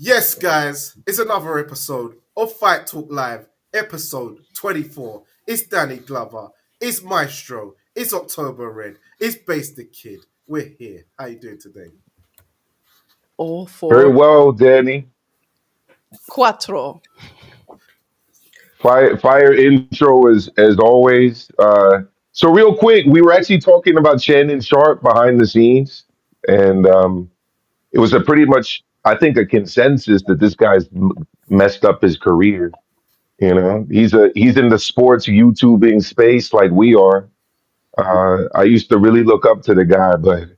Yes, guys, it's another episode of Fight Talk Live, episode 24. It's Danny Glover, it's Maestro, it's October Red, it's Base the Kid. We're here. How you doing today? All Very for well, Danny. Quattro. Fire intro as always. So real quick, we were actually talking about Shannon Sharp behind the scenes, and it was a pretty much, I think, a consensus that this guy's messed up his career. He's in the sports YouTubing space like we are. I used to really look up to the guy, but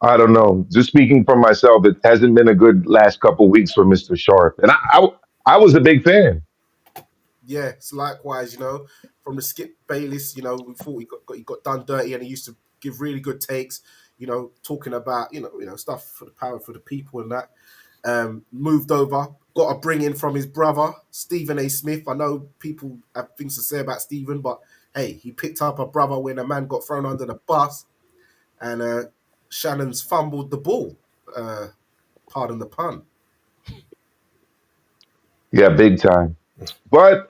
I don't know. Just speaking for myself, it hasn't been a good last couple weeks for Mr. Sharp, and I was a big fan. Yeah, it's likewise, from the Skip Bayless, we thought he got done dirty and he used to give really good takes, talking about, stuff for the power for the people and that. Moved over, got a bring in from his brother, Stephen A. Smith. I know people have things to say about Stephen, but hey, he picked up a brother when a man got thrown under the bus and Shannon's fumbled the ball. Pardon the pun. Yeah, big time. But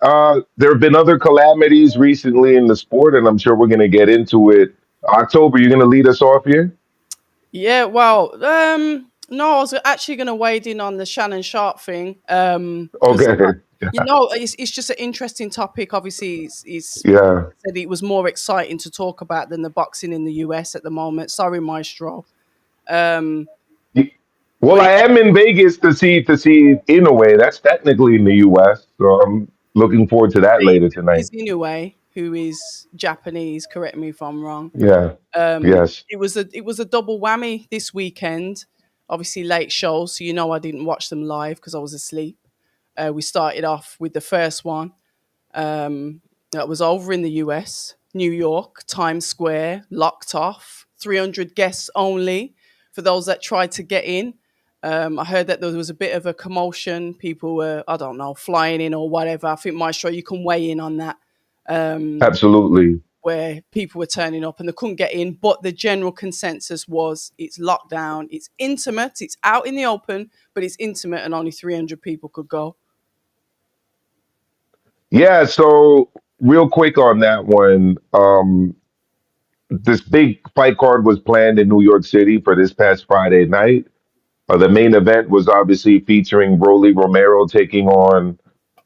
there have been other calamities recently in the sport, and I'm sure we're going to get into it. October, you're going to lead us off here? Yeah, well, no, I was actually going to wade in on the Shannon Sharp thing, because Okay. it's just an interesting topic. Obviously, it's Yeah. said it was more exciting to talk about than the boxing in the US at the moment. Sorry, Maestro. Um, Well, but I am in Vegas to see Inoue. That's technically in the U.S., so I'm looking forward to that later tonight. is Inoue, who is Japanese. Correct me if I'm wrong. Yeah. Yes. It was a double whammy this weekend. Obviously, late shows, so I didn't watch them live because I was asleep. We started off with the first one that was over in the US, New York, Times Square, locked off, 300 guests only for those that tried to get in. I heard that there was a bit of a commotion. People were, I don't know, flying in or whatever. I think, Maestro, you can weigh in on that. Um, Absolutely. where people were turning up and they couldn't get in. But the general consensus was it's locked down, it's intimate, it's out in the open, but it's intimate and only 300 people could go. Yeah. So real quick on that one. This big fight card was planned in New York City for this past Friday night. The main event was obviously featuring Rolly Romero taking on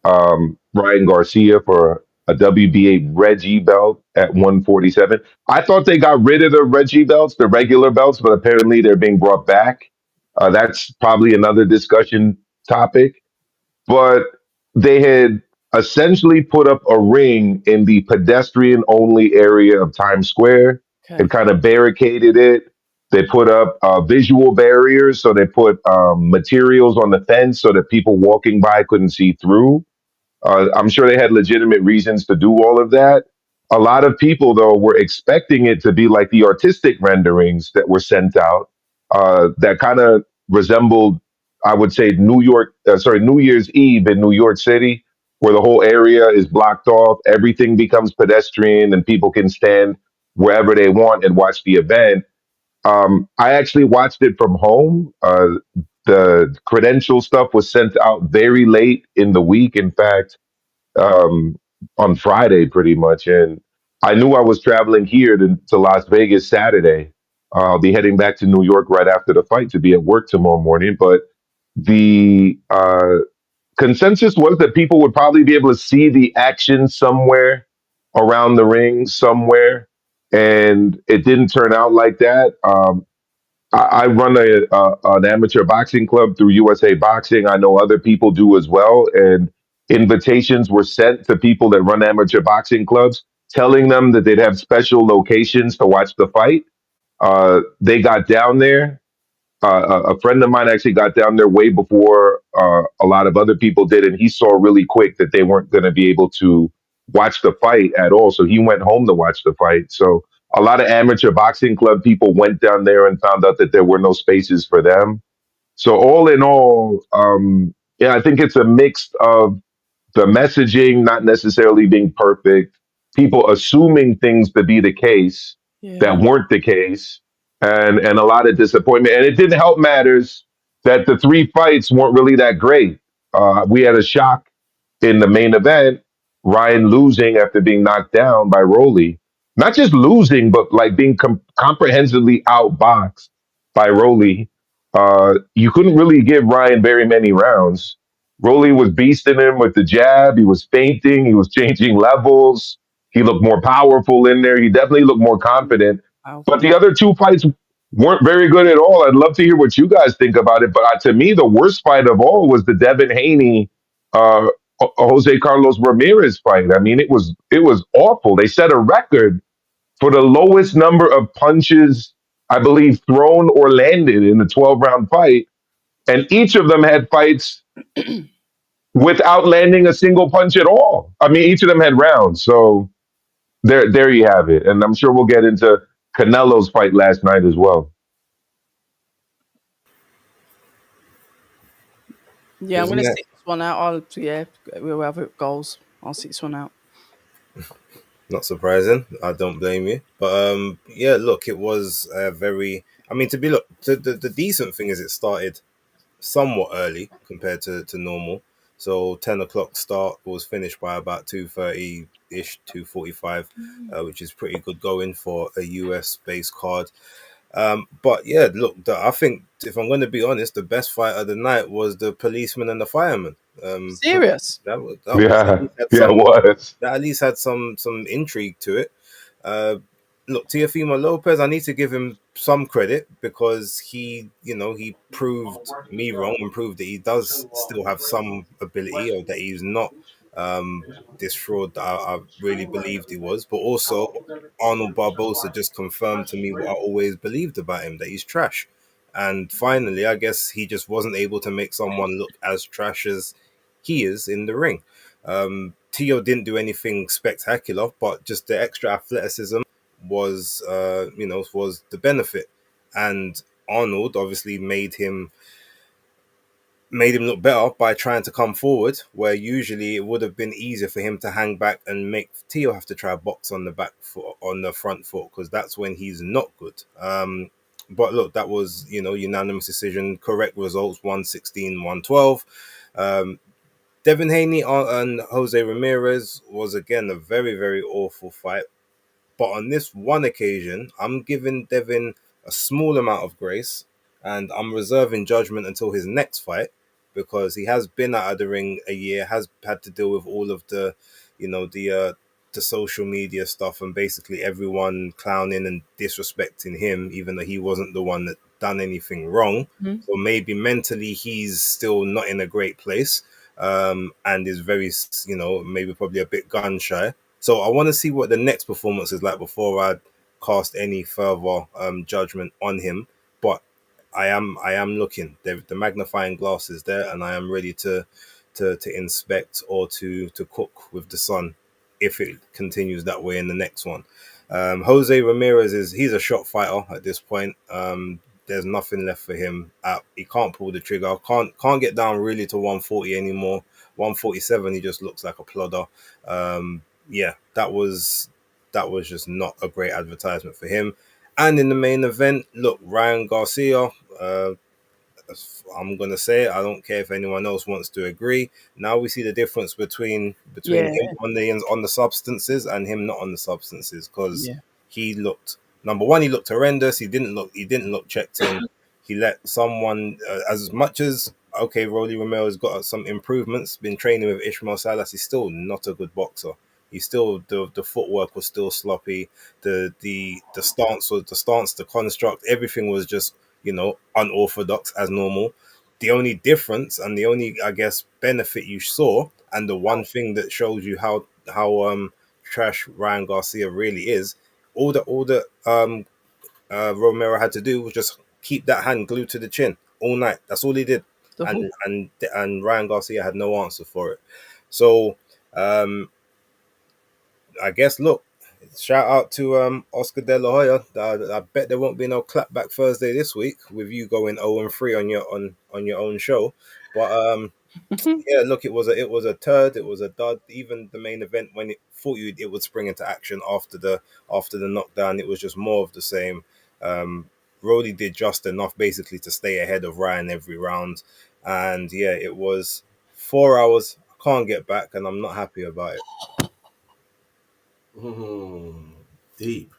Ryan Garcia for a WBA Reggie belt at 147. I thought they got rid of the Reggie belts, the regular belts, but apparently they're being brought back. That's probably another discussion topic. But they had essentially put up a ring in the pedestrian only area of Times Square and Okay. kind of barricaded it. They put up visual barriers, so they put materials on the fence so that people walking by couldn't see through. I'm sure they had legitimate reasons to do all of that. A lot of people, though, were expecting it to be like the artistic renderings that were sent out, that kind of resembled, I would say, New Year's Eve in New York City, where the whole area is blocked off, everything becomes pedestrian, and people can stand wherever they want and watch the event. I actually watched it from home. The credential stuff was sent out very late in the week. In fact, um, on Friday, pretty much. And I knew I was traveling here to Las Vegas Saturday. I'll be heading back to New York right after the fight to be at work tomorrow morning. But the consensus was that people would probably be able to see the action somewhere around the ring, somewhere. And it didn't turn out like that. I run an amateur boxing club through USA Boxing. I know other people do as well, and invitations were sent to people that run amateur boxing clubs, telling them that they'd have special locations to watch the fight. They got down there. A friend of mine actually got down there way before a lot of other people did, and he saw really quick that they weren't going to be able to watch the fight at all. So he went home to watch the fight. So a lot of amateur boxing club people went down there and found out that there were no spaces for them. So all in all, yeah, I think it's a mix of the messaging not necessarily being perfect, people assuming things to be the case that Yeah. weren't the case, and a lot of disappointment. And it didn't help matters. that the three fights weren't really that great. We had a shock in the main event, Ryan losing after being knocked down by Rolly. Not just losing, but like being comprehensively outboxed by Rolly. You couldn't really give Ryan very many rounds. Rolly was beasting him with the jab. He was feinting. He was changing levels. He looked more powerful in there. He definitely looked more confident. But Powerful. the other two fights weren't very good at all. I'd love to hear what you guys think about it. But to me, the worst fight of all was the Devin Haney, Jose Carlos Ramirez fight. I mean, it was awful. They set a record for the lowest number of punches, I believe, thrown or landed in the 12-round fight, and each of them had fights without landing a single punch at all. I mean, each of them had rounds. So there you have it. And I'm sure we'll get into Canelo's fight last night as well. Yeah, I'm Isn't gonna that sit this one out. Whoever it goes, I'll sit this one out. not surprising? I don't blame you. But yeah, look, it was a very. I mean, to be look, the decent thing is it started somewhat early compared to normal. So 10 o'clock start was finished by about 2:30 ish, 2:45, which is pretty good going for a US based card. But yeah, look, I think if I'm going to be honest, the best fight of the night was the policeman and the fireman. Serious. That at Yeah, least had yeah, it some was. that at least had some intrigue to it. Uh, Look, Teofimo Lopez, I need to give him some credit because he proved me wrong and proved that he does still have some ability or that he's not um, this fraud that I really believed he was. But also, Arnold Barbosa just confirmed to me what I always believed about him, that he's trash. And finally, I guess he just wasn't able to make someone look as trash as he is in the ring. Tio didn't do anything spectacular, but just the extra athleticism was the benefit, and Arnold obviously made him look better by trying to come forward, where usually it would have been easier for him to hang back and make Tio have to try a box on the back foot, on the front foot, because that's when he's not good. But look, that was unanimous decision, correct results, 116, 112. Devin Haney and Jose Ramirez was again a very, very awful fight. But on this one occasion, I'm giving Devin a small amount of grace, and I'm reserving judgment until his next fight, because he has been out of the ring a year, has had to deal with all of the, you know, the social media stuff, and basically everyone clowning and disrespecting him, even though he wasn't the one that done anything wrong. Mhm. So maybe mentally he's still not in a great place, and is very, maybe probably a bit gun shy. So I want to see what the next performance is like before I cast any further judgment on him. But I am looking. The magnifying glass is there, and I am ready to inspect or to cook with the sun if it continues that way in the next one. Jose Ramirez he's a shot fighter at this point. There's nothing left for him. He can't pull the trigger. Can't get down really to 140 anymore. 147, he just looks like a plodder. Yeah, that was just not a great advertisement for him. And in the main event, look, Ryan Garcia. I'm gonna say it. I don't care if anyone else wants to agree. Now we see the difference between Yeah, him on the substances and him not on the substances, because yeah. he looked, number one, he looked horrendous. He didn't look checked in. He let someone, as much as, okay, Rolly Romero's got some improvements, been training with Ishmael Salas. He's still not a good boxer. He's still, the footwork was still sloppy. The stance, the construct, everything was just unorthodox as normal. The only difference and the only, I guess, benefit you saw, and the one thing that shows you how trash Ryan Garcia really is, all that Romero had to do was just keep that hand glued to the chin all night. That's all he did, The and hook. and Ryan Garcia had no answer for it. So um, I guess, look, shout out to Oscar De La Hoya. I bet there won't be no clapback Thursday this week with you going 0-3 on your own show. But yeah, look, it was a turd. It was a dud. Even the main event, when it thought it would spring into action after the knockdown, it was just more of the same. Brody did just enough basically to stay ahead of Ryan every round. And yeah, it was 4 hours. I can't get back, and I'm not happy about it. Deep.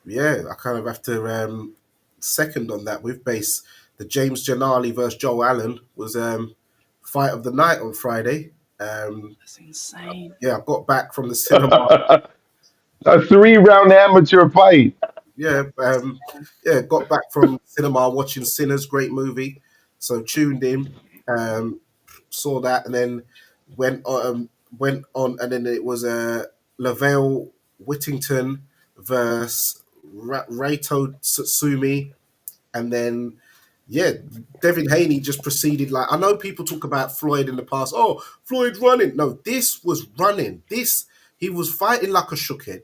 Yeah, I kind of have to second on that with base. The James Janali versus Joe Allen was fight of the night on Friday. That's insane. Yeah, I got back from the cinema. A 3-round amateur fight. Yeah, got back from cinema watching Sinners, great movie. So tuned in, saw that, and then went on, and then it was Lavelle Whittington versus Reito Tsutsumi, and then yeah, Devin Haney just proceeded. Like, I know people talk about Floyd in the past. Oh, Floyd running. No, this was running. He was fighting like a shookhead.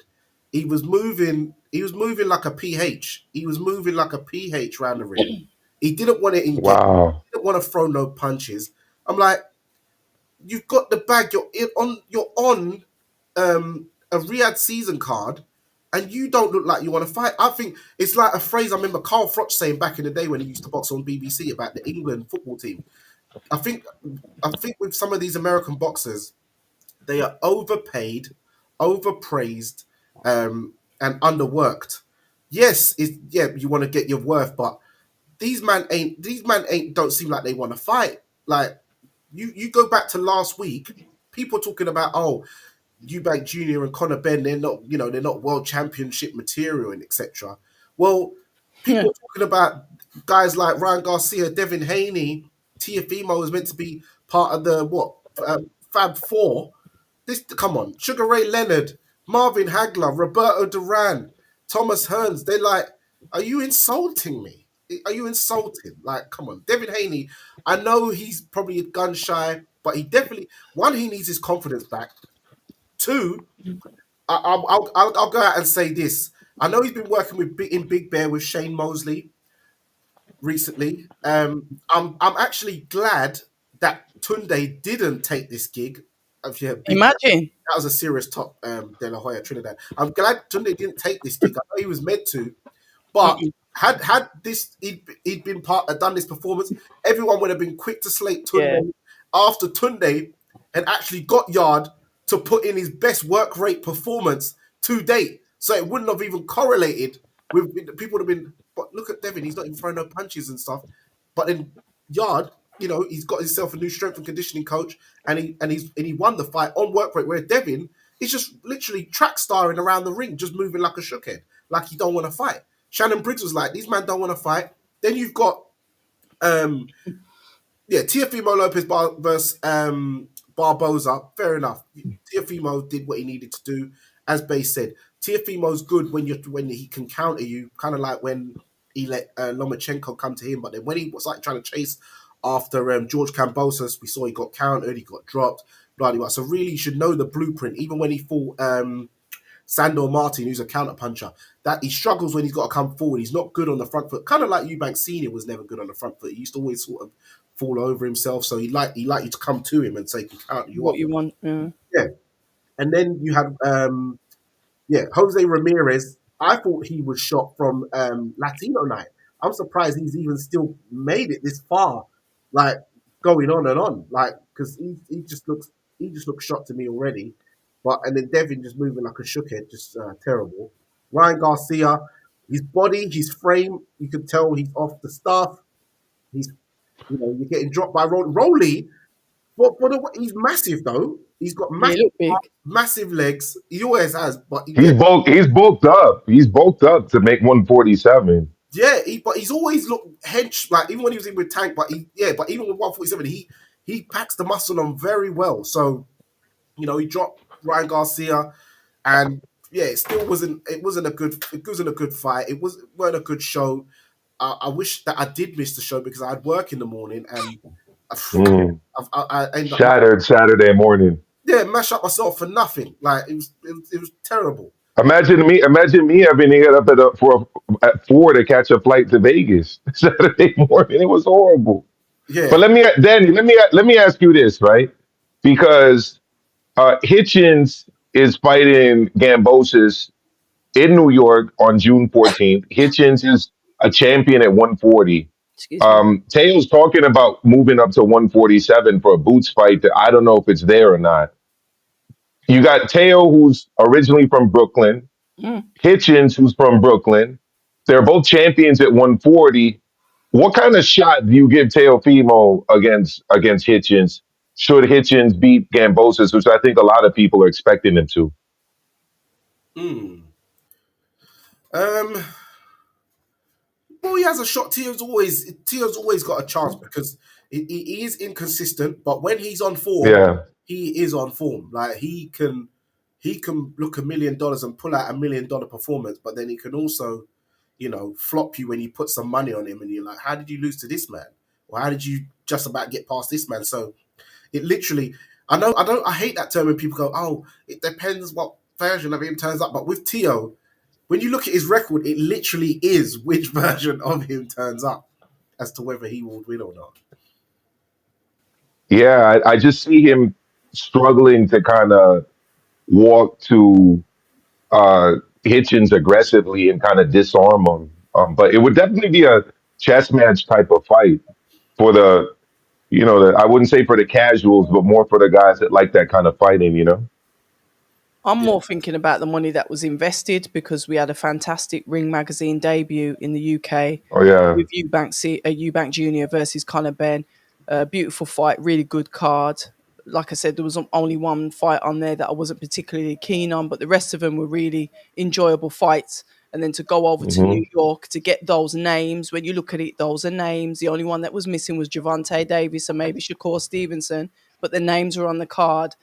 He was moving. He was moving like a PH. He was moving like a PH round the ring. He didn't want to engage. Wow. He didn't want to throw no punches. I'm like, you've got the bag. You're on a Riyadh season card, and you don't look like you want to fight. I think it's like a phrase I remember Carl Froch saying back in the day when he used to box on BBC about the England football team. I think with some of these American boxers, they are overpaid, overpraised, and underworked. Yes, you want to get your worth, but these man ain't don't seem like they want to fight. Like you go back to last week, people talking about Eubank Jr. and Conor Benn, they're not world championship material and etc. Well, people talking about guys like Ryan Garcia, Devin Haney, Tiafimo is meant to be part of the Fab Four. Come on, Sugar Ray Leonard, Marvin Hagler, Roberto Duran, Thomas Hearns. They're like, are you insulting me? Are you insulting? Like, come on, Devin Haney. I know he's probably gun shy, but he definitely he needs his confidence back. Two, I'll go out and say this. I know he's been working in Big Bear with Shane Mosley recently. I'm actually glad that Tunde didn't take this gig. Imagine. That was a serious top, De La Hoya Trinidad. I'm glad Tunde didn't take this gig. I know he was meant to, but had he'd been done this performance, everyone would have been quick to slate Tunde after Tunde had actually got Yard to put in his best work rate performance to date. So it wouldn't have even correlated with people would have been. But look at Devin; he's not even throwing no punches and stuff. But in Yard, he's got himself a new strength and conditioning coach, and he won the fight on work rate. Where Devin is just literally track starring around the ring, just moving like a shookhead, like he don't want to fight. Shannon Briggs was like, these men don't want to fight. Then you've got Teofimo Lopez versus Barboza. Fair enough. Teofimo did what he needed to do. As Bay said, Teofimo's good when he can counter you, kind of like when he let Lomachenko come to him. But then when he was like trying to chase after George Kambosos, we saw he got countered, he got dropped, blah, blah. So really, you should know the blueprint. Even when he fought Sandor Martin, who's a counter puncher, that he struggles when he's got to come forward. He's not good on the front foot. Kind of like Eubank Senior was never good on the front foot. He used to always sort of fall over himself. So he like you to come to him and say, "Can counter you what up." you want. Yeah. And then you had Jose Ramirez. I thought he was shot from Latino night. I'm surprised he's even still made it this far, like going on and on, like because he just looks shot to me already. And then Devin just moving like a shookhead, just terrible. Ryan Garcia, his body, his frame, you could tell he's off the stuff. You're getting dropped by Rolly. But he's massive though. He's got massive legs. He always has. But He's bulked up. He's bulked up to make 147. Yeah, but he's always looked hench. Like even when he was in with Tank, but even with 147, he packs the muscle on very well. So he dropped Ryan Garcia, and it still wasn't a good fight. It weren't a good show. I wish that I did miss the show because I had work in the morning and I ended up shattered Saturday morning. Yeah, mash up myself for nothing. Like it was terrible. Imagine me having to get up at 4 to catch a flight to Vegas Saturday morning. It was horrible. Yeah. But Danny, let me ask you this, right? Because Hitchens is fighting Gambosis in New York on June 14th. Hitchens is a champion at 140. Excuse me. Teo's talking about moving up to 147 for a boots fight that I don't know if it's there or not. You got Teo, who's originally from Brooklyn, Mm. Hitchens, who's from Brooklyn. They're both champions at 140. What kind of shot do you give Teofimo against Hitchens? Should Hitchens beat Gambosis, which I think a lot of people are expecting him to? Hmm. Well, he has a shot. Tio's always got a chance because he is inconsistent, but when he's on form, Yeah. he is on form. Like he can look $1 million and pull out $1 million performance, but then he can also, flop you when you put some money on him, and you're like, how did you lose to this man? Or how did you just about get past this man? So it literally, I hate that term when people go, oh, it depends what version of him turns up. But with Tio, when you look at his record, it literally is which version of him turns up as to whether he will win or not. Yeah, I just see him struggling to kind of walk to uh, Hitchens aggressively and kind of disarm him. But it would definitely be a chess match type of fight for I wouldn't say for the casuals, but more for the guys that like that kind of fighting. I'm Yeah. more thinking about the money that was invested because we had a fantastic Ring Magazine debut in the UK Oh, yeah. with Eubank Jr. versus Conor Benn. Beautiful fight, really good card. Like I said, there was only one fight on there that I wasn't particularly keen on, but the rest of them were really enjoyable fights. And then to go over to Hmm. New York to get those names, when you look at it, those are names. The only one that was missing was Javante Davis and maybe Shakur Stevenson, but the names were on the card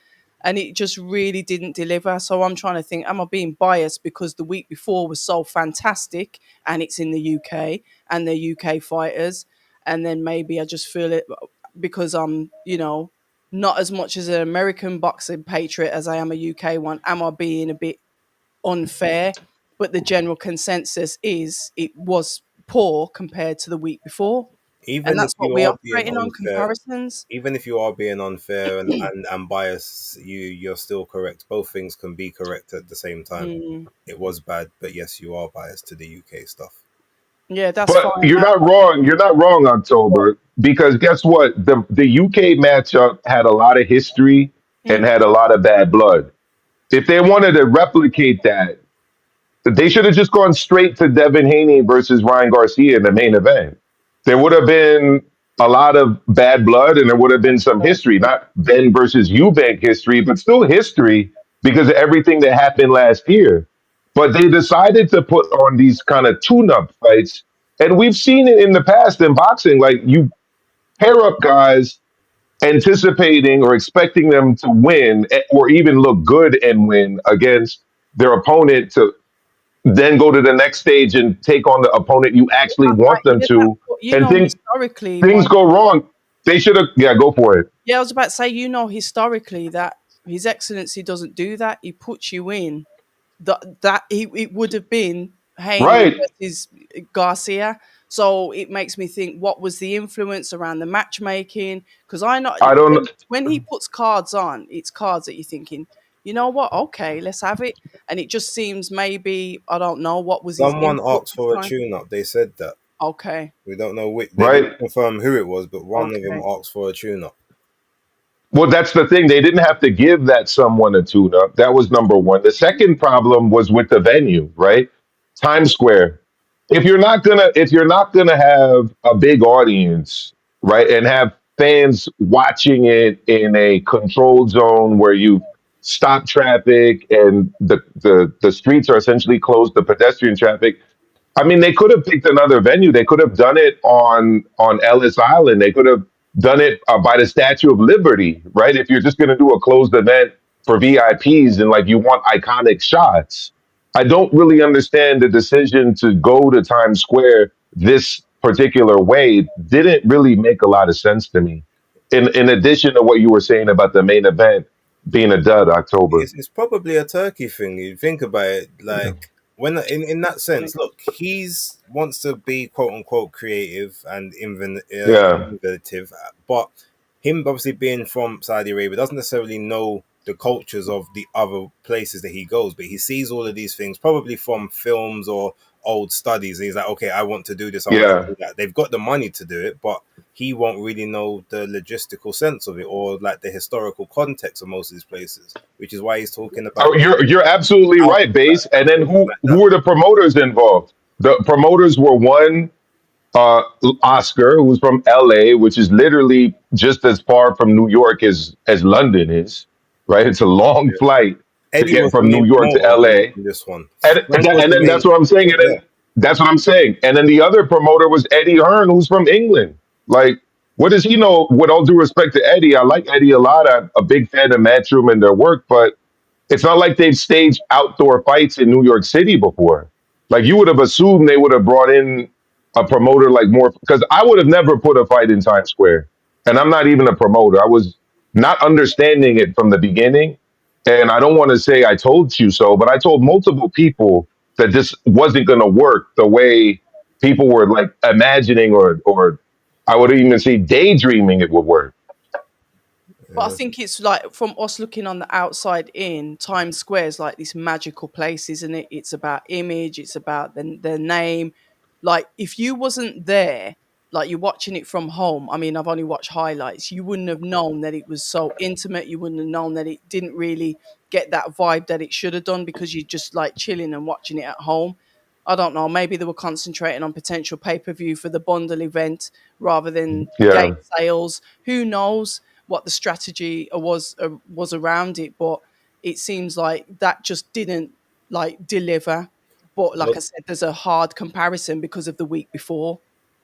and it just really didn't deliver. So I'm trying to think, am I being biased because the week before was so fantastic and it's in the UK and they're UK fighters? And then maybe I just feel it because I'm, not as much as an American boxing patriot as I am a UK one. Am I being a bit unfair? But the general consensus is it was poor compared to the week before. And Even if that's what you we're are being operating on unfair, comparisons. even if you are being unfair and biased, you're still correct. Both things can be correct at the same time. Mm. It was bad, but yes, you are biased to the UK stuff. Yeah, that's But fine. you're not wrong. You're not wrong, October, because guess what? The UK matchup had a lot of history and Mm. had a lot of bad blood. If they wanted to replicate that, they should have just gone straight to Devin Haney versus Ryan Garcia in the main event. There would have been a lot of bad blood and there would have been some history, not Ben versus Eubank history, but still history because of everything that happened last year. But they decided to put on these kind of tune up fights. And we've seen it in the past in boxing. Like you pair up guys anticipating or expecting them to win or even look good and win against their opponent to then go to the next stage and take on the opponent you actually want them Yeah, to, and historically, things one. go wrong. They should have, yeah, go for it. Yeah, I was about to say, historically that His Excellency doesn't do that. He puts you in that it would have been Haney Right. versus Garcia. So it makes me think, what was the influence around the matchmaking? Because I know I don't, when he puts cards on, it's cards that you're thinking, you know what? Okay, let's have it. And it just seems maybe I don't know what was his Someone input asked this for a time. tune-up. They said that. Okay, We don't know which. They right. didn't confirm who it was, but one of them okay. asked for a tune-up. Well, that's the thing. They didn't have to give that someone a tune up. That was number one. The second problem was with the venue, right? Times Square. If you're not gonna have a big audience, right, and have fans watching it in a controlled zone where you stop traffic and the streets are essentially closed to pedestrian traffic. I mean, they could have picked another venue. They could have done it on Ellis Island. They could have done it by the Statue of Liberty, right? If you're just going to do a closed event for VIPs and like you want iconic shots, I don't really understand the decision to go to Times Square this particular way. It didn't really make a lot of sense to me. In addition to what you were saying about the main event being a dud, October. It's probably a Turkey thing. You think about it, Yeah. like when in that sense, look, he's wants to be quote unquote creative and Yeah. innovative, but him obviously being from Saudi Arabia doesn't necessarily know the cultures of the other places that he goes, but he sees all of these things probably from films or old studies. And he's like, okay, I want to do this. I want to Yeah. do that. They've got the money to do it, but he won't really know the logistical sense of it or like the historical context of most of these places, which is why he's talking Oh, about you're absolutely right, Base. And then things like who that. were the promoters involved? The promoters were one uh, Oscar, who's from LA, which is literally just as far from New York as London is. Right, it's a long flight to Eddie get was the from New main York to promoter LA. in this one. And, Frank was and the then main. that's what I'm saying. And Yeah. then that's what I'm saying. And then the other promoter was Eddie Hearn, who's from England. Like, what does he know? With all due respect to Eddie, I like Eddie a lot. I'm a big fan of Matchroom and their work, but it's not like they've staged outdoor fights in New York City before. Like, you would have assumed they would have brought in a promoter like more, because I would have never put a fight in Times Square. And I'm not even a promoter. I was not understanding it from the beginning. And I don't want to say I told you so, but I told multiple people that this wasn't going to work the way people were like imagining, or I would even say daydreaming it would work. But I think it's like from us looking on the outside in, Times Square is like this magical place, isn't it? It's about image, it's about the name. Like if you wasn't there, like you're watching it from home. I mean, I've only watched highlights. You wouldn't have known that it was so intimate. You wouldn't have known that it didn't really get that vibe that it should have done because you're just like chilling and watching it at home. I don't know. Maybe they were concentrating on potential pay-per-view for the bundle event rather than gate Yeah. sales. Who knows what the strategy was around it? But it seems like that just didn't like deliver. But like I Well, said, there's a hard comparison because of the week before.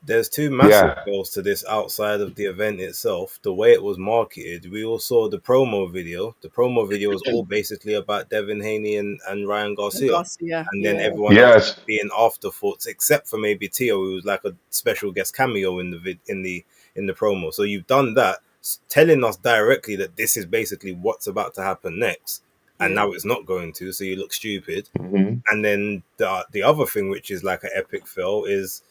there's two massive Yeah. goals to this outside of the event itself. The way it was marketed, we all saw the promo video. The promo video was all basically about Devin Haney and Ryan Garcia. Garcia, And then yeah, everyone else Yes. being afterthoughts, except for maybe Tio, who was like a special guest cameo in the in the promo. So you've done that, telling us directly that this is basically what's about to happen next, and yeah. now it's not going to. So you look stupid. Mhm. And then the other thing, which is like an epic fail, is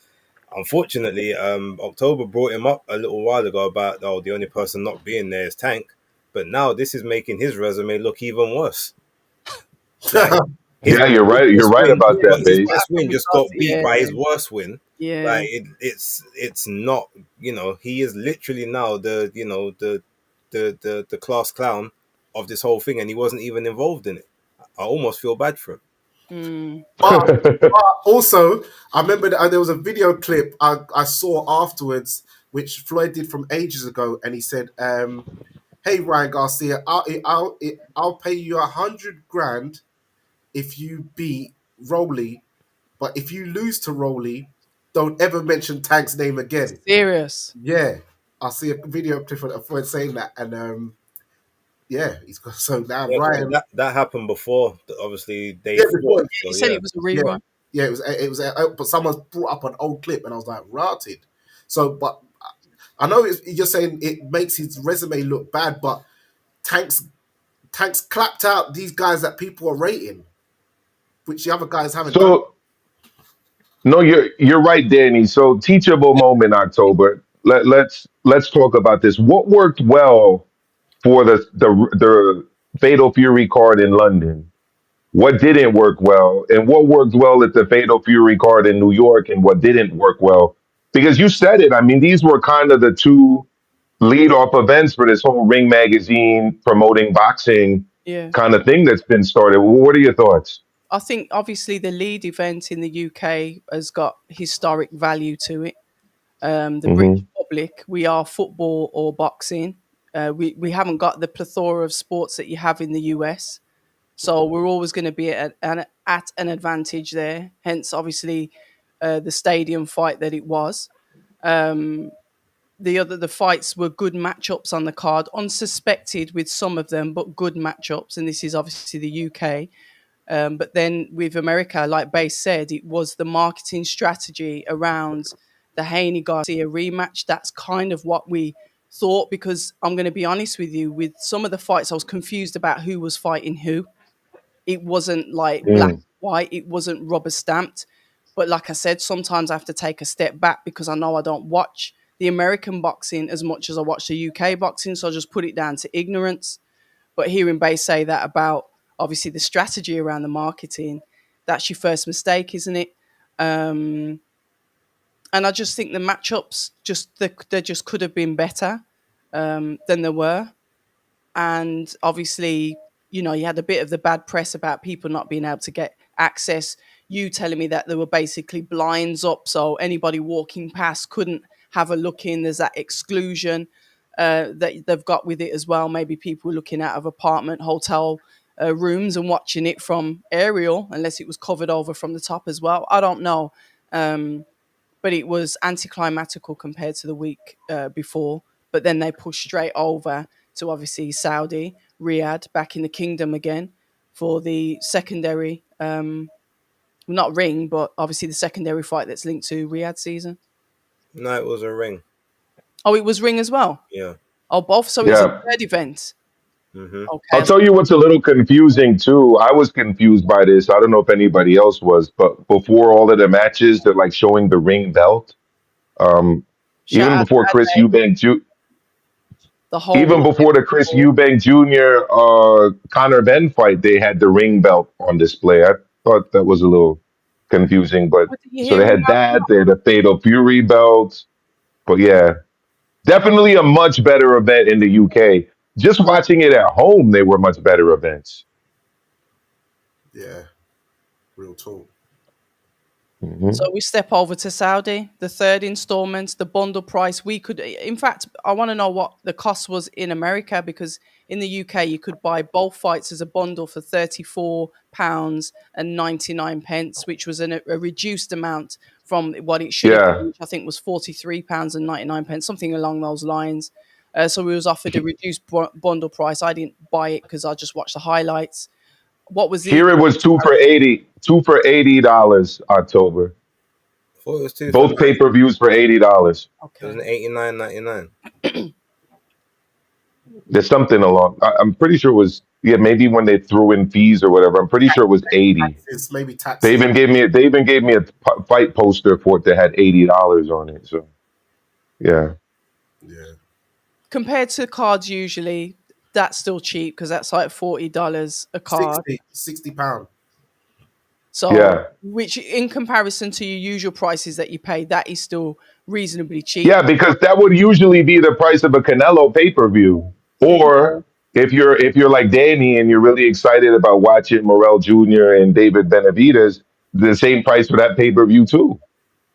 unfortunately, October brought him up a little while ago about the only person not being there is Tank, but now this is making his resume look even worse. Like his, Yeah, you're his right. You're best right win about just that, got his Base. best win With just got beat Garcia, by his worst win. yeah. Like it's not, he is literally now the class clown of this whole thing, and he wasn't even involved in it. I almost feel bad for him. Mm. But, but also, I remember that there was a video clip I saw afterwards, which Floyd did from ages ago, and he said, "Hey Ryan Garcia, I'll pay you 100 grand if you beat Rowley, but if you lose to Rowley, don't ever mention Tank's name again." Serious. Yeah, I see a video clip of Floyd saying that, and yeah, he's got so now Yeah, but Ryan. that happened before. Obviously, they Yeah, fought. before, He So said yeah, it was a yeah, rerun. yeah, but someone brought up an old clip, and I was like, rotted. So, but I know you're saying it makes his resume look bad, but Tank's clapped out these guys that people are rating, which the other guys haven't done. So no, you're right, Danny. So teachable moment, October. Let's talk about this. What worked well for the Fatal Fury card in London? What didn't work well, and what worked well at the Fatal Fury card in New York, and what didn't work well? Because you said it. I mean, these were kind of the two lead off events for this whole Ring Magazine promoting boxing Yeah. kind of thing that's been started. What are your thoughts? I think obviously the lead event in the UK has got historic value to it. The British Hmm. public, we are football or boxing. We haven't got the plethora of sports that you have in the US. So we're always going to be at an advantage there. Hence, obviously, the stadium fight that it was. Um, the fights were good matchups on the card, unsuspected with some of them, but good matchups. And this is obviously the UK. But then with America, like Base said, it was the marketing strategy around the Haney Garcia rematch. That's kind of what we thought, because I'm going to be honest with you, with some of the fights, I was confused about who was fighting who. It wasn't like black and Mm. white, it wasn't rubber stamped. But like I said, sometimes I have to take a step back because I know I don't watch the American boxing as much as I watch the UK boxing. So I just put it down to ignorance. But hearing Bay say that about obviously the strategy around the marketing, that's your first mistake, isn't it? And I just think the matchups they just could have been better than they were. And obviously, you had a bit of the bad press about people not being able to get access. You telling me that there were basically blinds up, so anybody walking past couldn't have a look in. There's that exclusion that they've got with it as well. Maybe people looking out of apartment, hotel rooms and watching it from aerial, unless it was covered over from the top as well. I don't know. But it was anticlimactical compared to the week before. But then they pushed straight over to obviously Saudi, Riyadh, back in the kingdom again for the secondary, not ring, but obviously the secondary fight that's linked to Riyadh season. No, it was a ring. Oh, it was ring as well? Yeah. Oh, both? So it's a third event? Mm-hmm. Okay. I'll tell you what's a little confusing too. I was confused by this. I don't know if anybody else was, but before all of the matches, they're like showing the ring belt. Shout Even out before to Chris Adelaide, Eubank, the whole even before the Chris Eubank Jr. Conor Ben fight, they had the ring belt on display. I thought that was a little confusing, but What did you so hear they had about? that. They had the Fatal Fury belt, but yeah, definitely a much better event in the UK. Just watching it at home, they were much better events. Yeah, real talk. So we step over to Saudi, the third installment, the bundle price. We could, in fact, I want to know what the cost was in America, because in the UK you could buy both fights as a bundle for £34.99, which was a reduced amount from what it should have Yeah. been, which I think was £43.99, something along those lines. So we was offered a reduced bundle price. I didn't buy it because I just watched the highlights. What was the Here it was two for $80, October. I thought it was two for Both pay-per-views for $80. It was okay? an $89.99. There's something along. I'm pretty sure it was, yeah, maybe when they threw in fees or whatever. I'm pretty sure it was 80. It's maybe They taxes. even gave me a fight poster for it that had $80 on it. So yeah. Yeah. Compared to cards, usually that's still cheap because that's like $40 a card. £60. So, Yeah. which in comparison to your usual prices that you pay, that is still reasonably cheap. Yeah, because that would usually be the price of a Canelo pay-per-view. Or if you're like Danny and you're really excited about watching Morrell Jr. and David Benavidez, the same price for that pay-per-view too.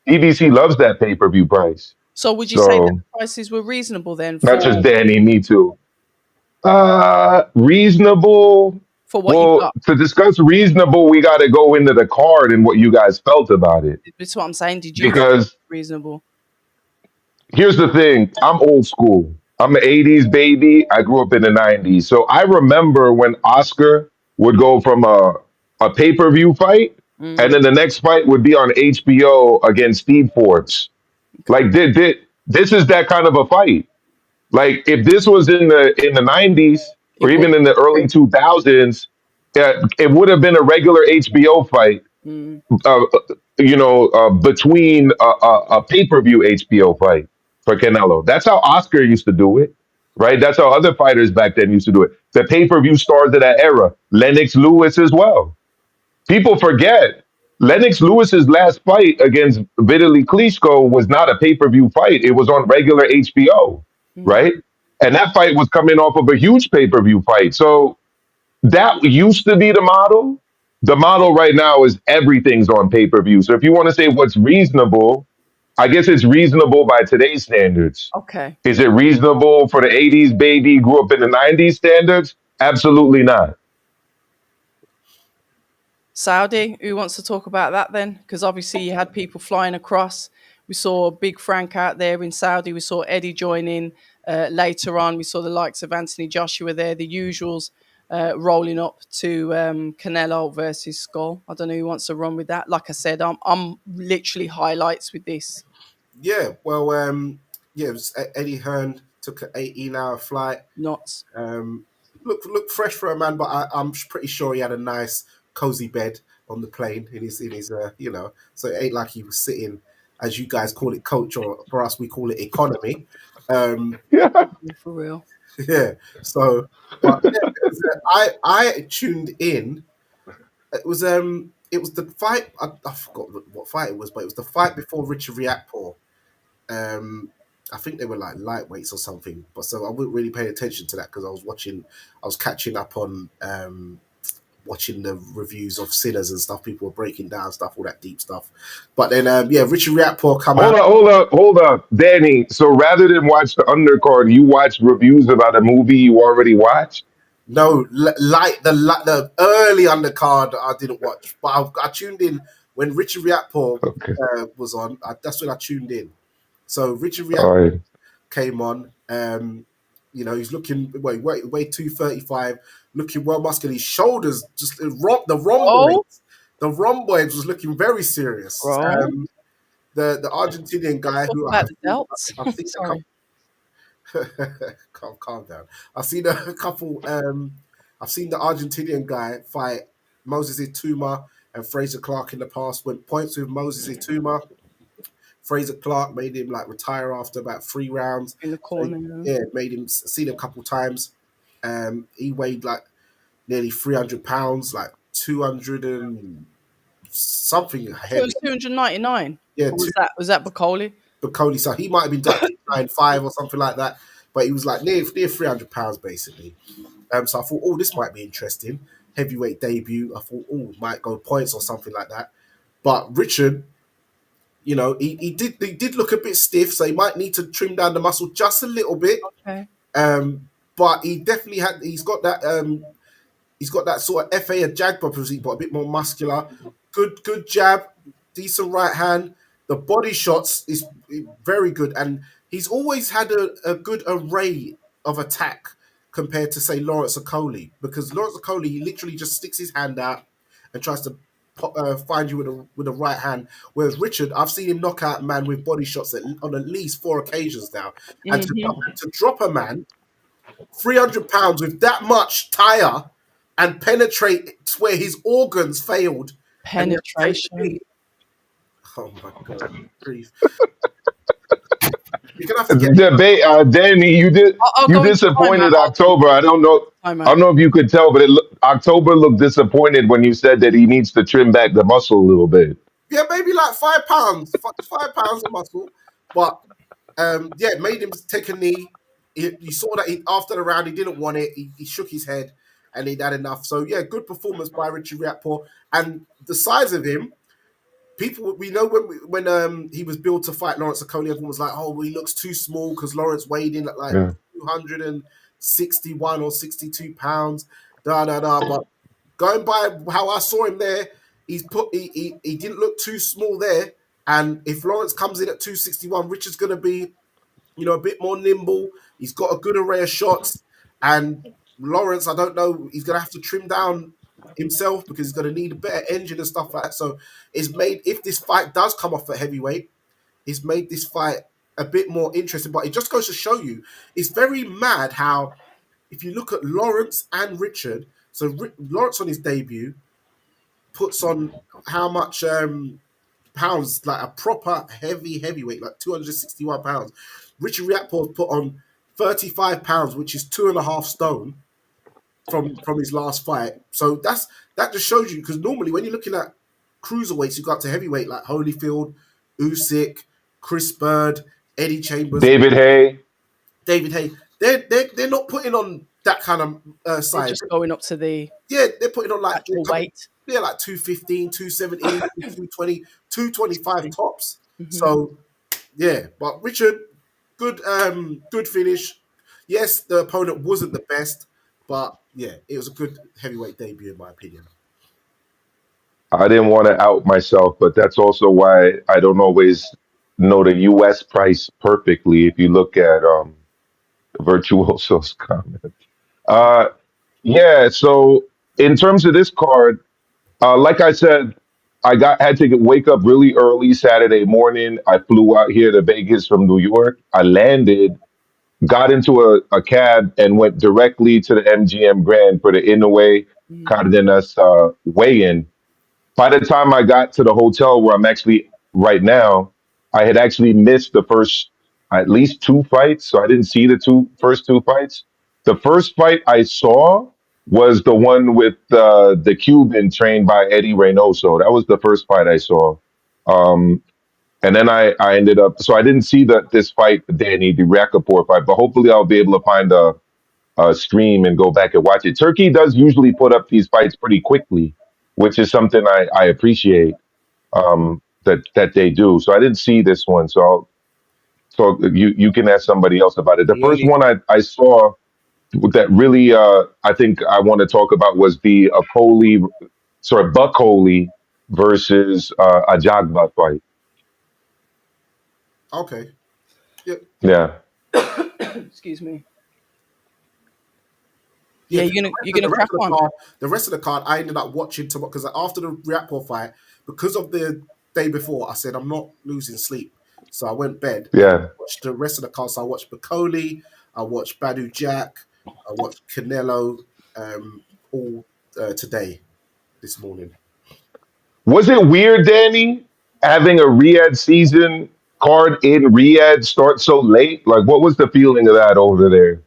EBC loves that pay-per-view price. So, would you say that So the prices were reasonable then not just for Danny, me too. Reasonable. what you Well, got? to discuss reasonable, we got to go into the card and what you guys felt about it. That's what I'm saying. Did you think Because it was reasonable? here's the thing, I'm old school. I'm an 80s baby. I grew up in the 90s. So I remember when Oscar would go from a pay-per-view fight and then the next fight would be on HBO against Steve Forbes. Like this is that kind of a fight. Like if this was in the 90s or It would. even in the early 2000s, it would have been a regular HBO fight. Uh, between a pay-per-view HBO fight for Canelo. That's how Oscar used to do it, right? That's how other fighters back then used to do it. The pay-per-view stars of that era, Lennox Lewis as well. People forget Lennox Lewis's last fight against Vitaly Klitschko was not a pay-per-view fight. It was on regular HBO, right? And that fight was coming off of a huge pay-per-view fight. So that used to be the model. The model right now is everything's on pay-per-view. So if you want to say what's reasonable, I guess it's reasonable by today's standards. Okay. Is it reasonable for the 80s baby grew up in the 90s standards? Absolutely not. Saudi, who wants to talk about that then? Because obviously you had people flying across. We saw Big Frank out there in Saudi. We saw Eddie join in later on. We saw the likes of Anthony Joshua there, the usuals rolling up to Canelo versus Skull. I don't know who wants to run with that. Like I said, I'm literally highlights with this. Yeah, well, it was Eddie Hearn took an 18-hour flight. Nuts. Look fresh for a man, but I'm pretty sure he had a nice cozy bed on the plane in his so it ain't like he was sitting, as you guys call it, coach, or for us we call it economy. Yeah. For real. Yeah. So, but I tuned in. It was it was the fight. I forgot what fight it was, but it was the fight before Richard Riakporhe. I think they were like lightweights or something. But so I wasn't really paying attention to that because I was catching up on watching the reviews of Sinners and stuff. People were breaking down stuff, all that deep stuff. But then, yeah, Richard Riakporhe come Hold out. up, hold up, hold up, Danny. So rather than watch the undercard, you watch reviews about a movie you already watched. No, like the early undercard I didn't watch, but I tuned in when Richard Riakporhe Okay, was on. That's when I tuned in. So Richard all Riakporhe right. came on. You know, he's looking wait 235, looking well muscular. His shoulders just the Oh, rhomboids. The rhomboids was looking very serious. bro. The Argentinian guy Talk who about the delts. I've seen a couple. Sorry. Calm down. I've seen a couple. I've seen the Argentinian guy fight Moses Ituma and Fraser Clark in the past. Went points with Moses Ituma. Fraser Clark made him like retire after about 3 rounds. In the So, corner. yeah, made him seen him a couple times. He weighed like nearly 300 pounds, like 200 and something So it heavy. was 299. Yeah, Or was that Bacoli? Bacoli. So he might have been like 295 or something like that. But he was like near 300 pounds basically. So I thought, oh, this might be interesting. Heavyweight debut. I thought, oh, might go points or something like that. But Richard, you know, he did look a bit stiff, so he might need to trim down the muscle just a little bit. Okay. But he definitely he's got that sort of FA Jagba physique, but a bit more muscular. Good jab, decent right hand. The body shots is very good, and he's always had a good array of attack compared to say Lawrence Okoli, because Lawrence Okoli he literally just sticks his hand out and tries to find you with a right hand. Whereas Richard, I've seen him knock out a man with body shots on at least 4 occasions now, and to drop a man 300 pounds with that much tire and penetrate to where his organs failed. And then take the Penetration. knee. Oh my god, grief! You're gonna have to get. Debate, Danny. I'll You go into disappointed timeout. October. I don't know. I Timeout. don't know if you could tell, but October looked disappointed when you said that he needs to trim back the muscle a little bit. Yeah, maybe like 5 pounds, 5 pounds of muscle, but yeah, made him take a knee. You saw that after the round he didn't want it. He shook his head and he'd had enough. So yeah, good performance by Richard Riakporhe, and the size of him. People, we know when he was billed to fight Lawrence Okoli, everyone was like, "Oh, well, he looks too small," because Lawrence weighed in at like Yeah. 261 or 62 pounds. Da da da. But going by how I saw him there, he didn't look too small there. And if Lawrence comes in at 261, Richard's going to be a bit more nimble. He's got a good array of shots, and Lawrence, I don't know, he's going to have to trim down himself because he's going to need a better engine and stuff like that. So it's made, if this fight does come off at heavyweight, it's made this fight a bit more interesting. But it just goes to show you, it's very mad how, if you look at Lawrence and Richard, so Lawrence on his debut puts on how much pounds, like a proper heavyweight, like 261 pounds. Richard Riakporhe put on 35 pounds, which is 2.5 stone from his last fight. So that just shows you, because normally when you're looking at cruiserweights, you got to heavyweight like Holyfield, Usyk, Chris Bird, Eddie Chambers, David Hay. David Hay. They're not putting on that kind of They're size. just going up to the Yeah, they're putting on like actual weight. yeah, like 215, 217, 220, 225 tops. Mhm. So yeah, but Richard, good finish. Yes, the opponent wasn't the best, but yeah, it was a good heavyweight debut in my opinion. I didn't want to out myself, but that's also why I don't always know the U.S. price perfectly. If you look at Virtuoso's comment, uh, yeah. So in terms of this card, like I said, had to wake up really early Saturday morning. I flew out here to Vegas from New York. I landed, got into a cab, and went directly to the MGM Grand for the Inoue Cardenas weigh-in. By the time I got to the hotel where I'm actually right now, I had actually missed the first at least 2 fights, so I didn't see the first two fights. The first fight I saw was the one with the Cuban trained by Eddie Reynoso. That was the first fight I saw. Um, and then I ended up, so I didn't see this fight, Danny, the Rappaport fight, but hopefully I'll be able to find a stream and go back and watch it. Turkey does usually put up these fights pretty quickly, which is something I appreciate that they do. So I didn't see this one. So you can ask somebody else about it. The The first only one I saw that really I think I want to talk about was the Buck Coley versus a Jagba fight. Okay. Yeah. Yeah. Excuse me. Yeah, Yeah, 'cause you're gonna crack on. the rest of the card, I ended up watching tomorrow because after the Rapport fight, because of the day before, I said I'm not losing sleep, so I went bed and Yeah. watched the rest of the card. So I watched Bacoli, I watched Badu Jack, I watched Canelo, all today, this morning. Was it weird, Danny, having a Riyadh season card in Riyadh start so late? Like, what was the feeling of that over there?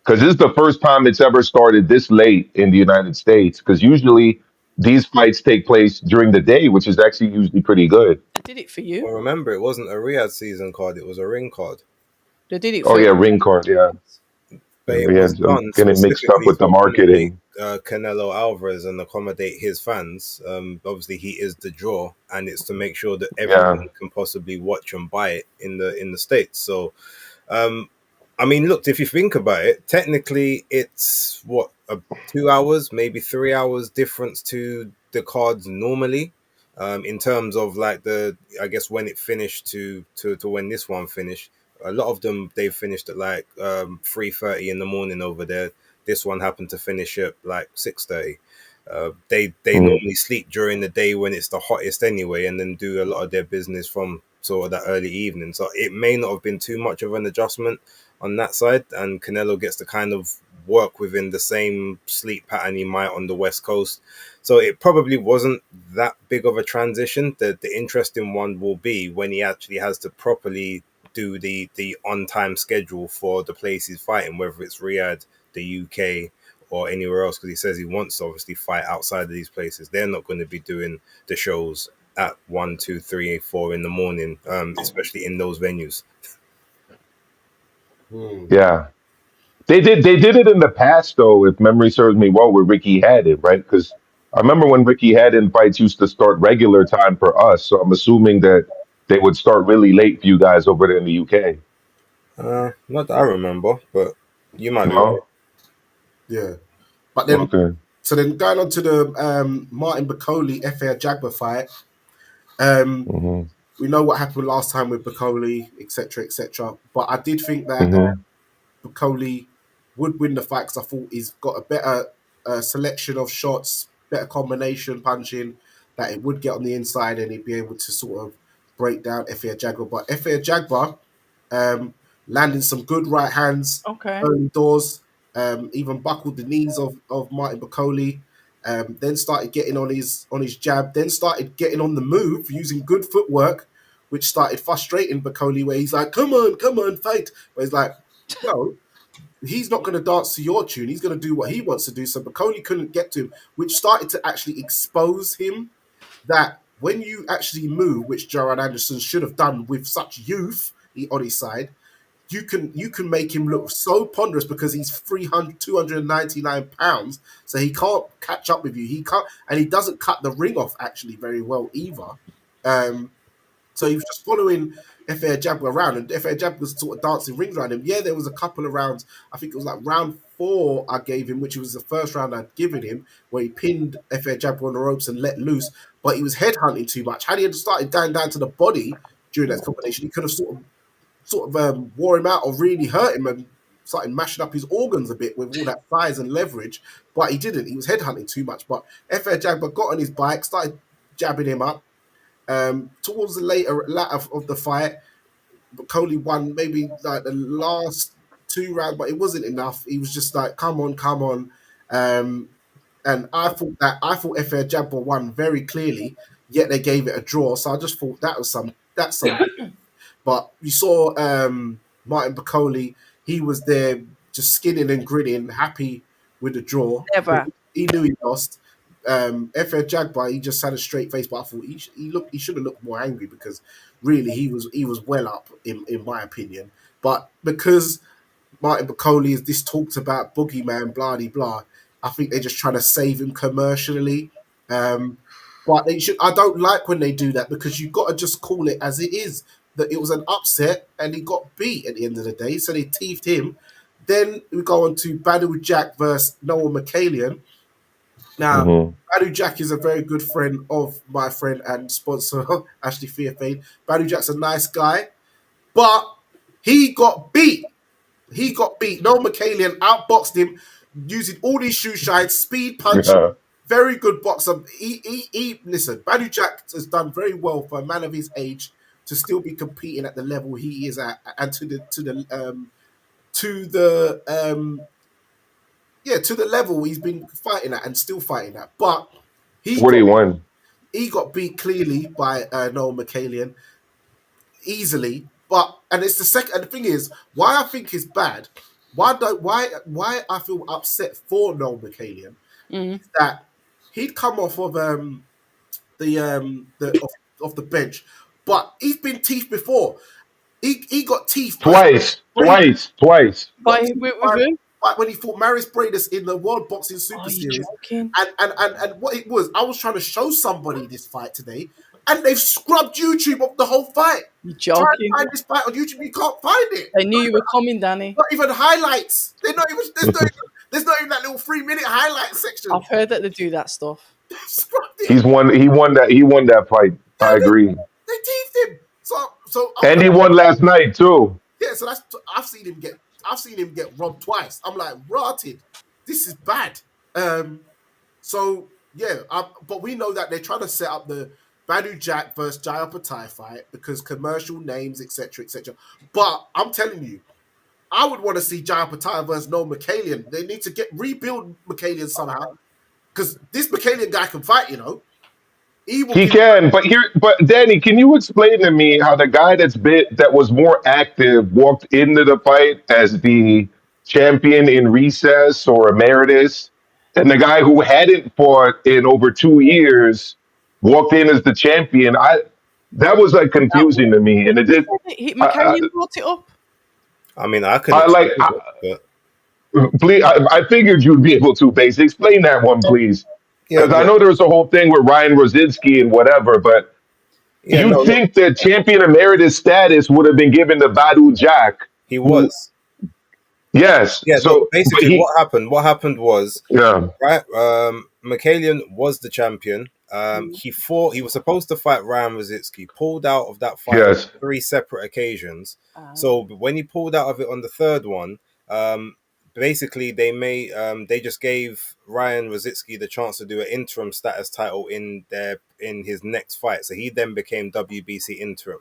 Because this is the first time it's ever started this late in the United States. Because usually these fights take place during the day, which is actually usually pretty good. They did it for you. well, remember, it wasn't a Riyadh season card; it was a ring card. They did it Oh for yeah, ring card. Yeah, But it yeah. was I'm done getting mixed up specifically with to the accommodate marketing. Canelo Alvarez and accommodate his fans. Obviously, he is the draw, and it's to make sure that Yeah. everyone can possibly watch and buy it in the States. So, um, I mean, look, if you think about it, technically, it's what 2 hours, maybe 3 hours difference to the cards normally. In terms of like I guess when it finished to when this one finished, a lot of them they finished at like 3:30 in the morning over there. This one happened to finish at like 6:30. They Mhm. normally sleep during the day when it's the hottest anyway, and then do a lot of their business from sort of that early evening. So it may not have been too much of an adjustment on that side, and Canelo gets to kind of work within the same sleep pattern he might on the West Coast. So it probably wasn't that big of a transition. The interesting one will be when he actually has to properly do the on time schedule for the place he's fighting, whether it's Riyadh, the UK, or anywhere else, because he says he wants to obviously fight outside of these places. They're not going to be doing the shows at 1, 2, 3, 4 in the morning, especially in those venues. Hmm. Yeah. They did it in the past though, if memory serves me well, with Ricky Haddon, right? Because I remember when Ricky Haddon fights used to start regular time for us. So I'm assuming that they would start really late for you guys over there in the UK. Not that I remember, but you might be right. No? Yeah, but then Okay. so then going on to the Martin Bacoli FA Jagba fight. Um, Hmm. we know what happened last time with Bacoli, etc., etc. But I did think that Hmm. Bacoli would win the fight because I thought he's got a better selection of shots, better combination punching, that it would get on the inside and he'd be able to sort of break down Efia Jagba. But Efia Jagba landing some good right hands Okay. early doors, even buckled the knees of Martin Bacoli. Then started getting on his jab, then started getting on the move using good footwork, which started frustrating Bacoli, where he's like, come on, fight. But he's like, no, he's not going to dance to your tune. He's going to do what he wants to do. So Bacoli couldn't get to him, which started to actually expose him that when you actually move, which Gerard Anderson should have done with such youth on his side, you can make him look so ponderous because he's 299 pounds, so he can't catch up with you. He can't, and he doesn't cut the ring off actually very well either. So he was just following F.A. Jab around, and F.A. Jab was sort of dancing rings around him. Yeah, there was a couple of rounds. I think it was like round 4 I gave him, which was the first round I'd given him, where he pinned F.A. Jab on the ropes and let loose. But he was headhunting too much. Had he had started going down to the body during that combination, he could have sort of wore him out or really hurt him and started mashing up his organs a bit with all that size and leverage. But he didn't. He was headhunting too much. But F.A. Jagba got on his bike, started jabbing him up. Towards the latter of the fight, Coley won maybe like the last 2 rounds, but it wasn't enough. He was just like, come on. And I thought FA Jabba won very clearly, yet they gave it a draw. So I just thought that's some. But you saw Martin Bacoli, he was there just skinning and grinning, happy with the draw. Never. He knew he lost. Efe Jagba, he just had a straight face, but I thought he should have looked more angry because really he was well up in my opinion. But because Martin McCauley is this talked about boogeyman, blah de blah, I think they're just trying to save him commercially. But they should. I don't like when they do that because you've got to just call it as it is. That it was an upset and he got beat at the end of the day, so they teethed him. Then we go on to Badou Jack versus Noah McCallion. Now, Badou Jack is a very good friend of my friend and sponsor, Ashley Fearfade. Badou Jack's a nice guy, but he got beat. He got beat. Noah McCallion outboxed him using all these shoe shines, speed punch. Very good boxer. Listen, Badou Jack has done very well for a man of his age to still be competing at the level he is at, and to the level he's been fighting at and still fighting at. But he 41. He got beat clearly by Noah McCallion easily. And it's the second. And the thing is, why I think is bad. Why I feel upset for Noah McCallion is that he'd come off of the bench, but he's been teethed before. He got teethed twice. By who? Like when he fought Marius Bradis in the World Boxing Super Series. And what it was, I was trying to show somebody this fight today, and they've scrubbed YouTube of the whole fight. You're joking. Try to find this fight on YouTube, you can't find it. They knew you were coming, Danny. Not even highlights. There's not even that little 3-minute highlight section. I've heard that they do that stuff. Scrubbed it. He won that fight. I agree. They teethed him. So and he won last night too. Yeah, so I've seen him get robbed twice. I'm like, rotted. This is bad. So yeah, but we know that they're trying to set up the Badou Jack versus Jai Patai fight because commercial names, etc., etc. But I'm telling you, I would want to see Jai Patai versus Noah McCallion. They need to rebuild McCallion somehow because this McCallion guy can fight. You know, he can. But Danny, can you explain to me how the guy that was more active walked into the fight as the champion in recess or emeritus, and the guy who hadn't fought in over 2 years walked in as the champion? That was like confusing to me, and it did. McCallion brought it up. I mean, I could. Please, I figured you'd be able to. Base explain that one, please. Because I know there was a whole thing with Ryan Rosicki and whatever, but you think that champion emeritus status would have been given to Badou Jack? He was. Yes. Yeah. So basically, what happened was, right? McCallion was the champion. He was supposed to fight Ryan Rosicki, pulled out of that fight on 3 separate occasions. So when he pulled out of it on the third one, basically they just gave Ryan Rosicki the chance to do an interim status title in his next fight. So he then became WBC interim.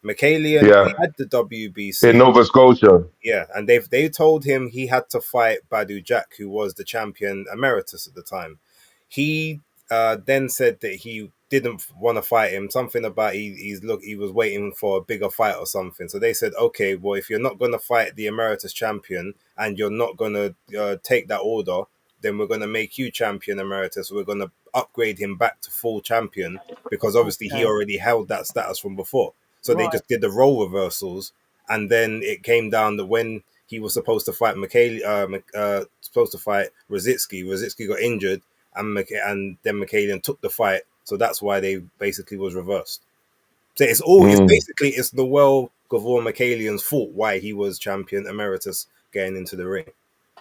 McCallion had the WBC in Nova Scotia. Yeah, and they told him he had to fight Badou Jack, who was the champion emeritus at the time. He then said that he didn't want to fight him. Something about he was waiting for a bigger fight or something. So they said, okay, well, if you're not going to fight the emeritus champion and you're not going to take that order, then we're going to make you champion emeritus. We're going to upgrade him back to full champion because obviously he already held that status from before. So they just did the role reversals, and then it came down that when he was supposed to fight supposed to fight Rosicki got injured, and then McCallion took the fight. So that's why they basically was reversed. So it's Noel Gavor McCallion's fault why he was champion emeritus getting into the ring.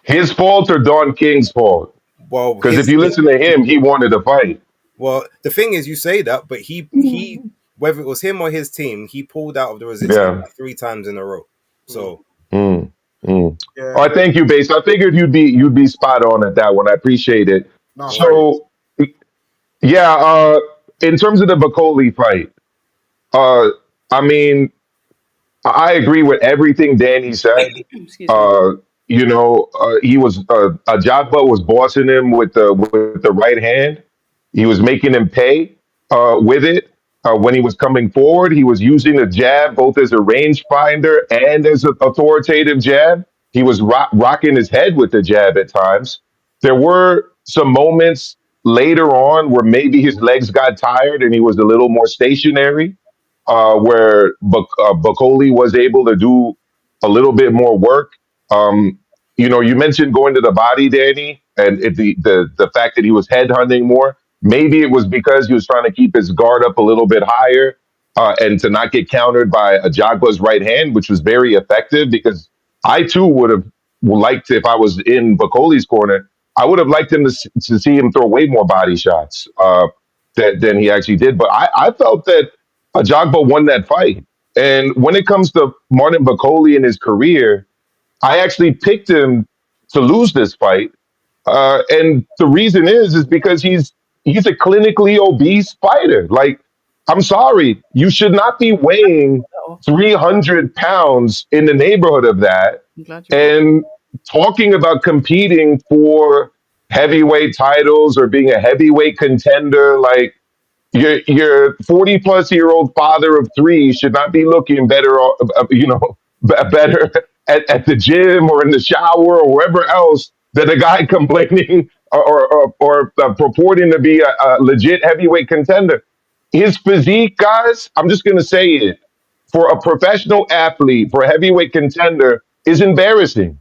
His fault or Don King's fault? Well, because if you listen to him, he wanted to fight. Well, the thing is, you say that, but he whether it was him or his team, he pulled out of the resistance 3 times in a row. So, I thank you, Base. I figured you'd be spot on at that one. I appreciate it. In terms of the Bacoli fight, I mean, I agree with everything Danny said. He was Ajagba was bossing him with the right hand. He was making him pay with it. When he was coming forward, he was using the jab both as a range finder and as an authoritative jab. He was rocking his head with the jab at times. There were some moments later on where maybe his legs got tired and he was a little more stationary, where Bacoli was able to do a little bit more work. Um, you mentioned going to the body, Danny, and the fact that he was headhunting more. Maybe it was because he was trying to keep his guard up a little bit higher, and to not get countered by Ajagba's right hand, which was very effective. Because I too would have liked, if I was in Bacoli's corner, I would have liked him to see him throw way more body shots than he actually did. But I felt that Ajagba won that fight. And when it comes to Martin Bacoli and his career, I actually picked him to lose this fight, and the reason is because he's a clinically obese fighter. Like, I'm sorry, you should not be weighing Oh, 300 pounds in the neighborhood of that I'm glad you brought. and talking about competing for heavyweight titles or being a heavyweight contender. Like, your 40 plus year old father of three should not be looking better, better at the gym or in the shower or wherever else than a guy complaining or purporting to be a legit heavyweight contender. His physique, guys, I'm just going to say it, for a professional athlete, for a heavyweight contender, is embarrassing.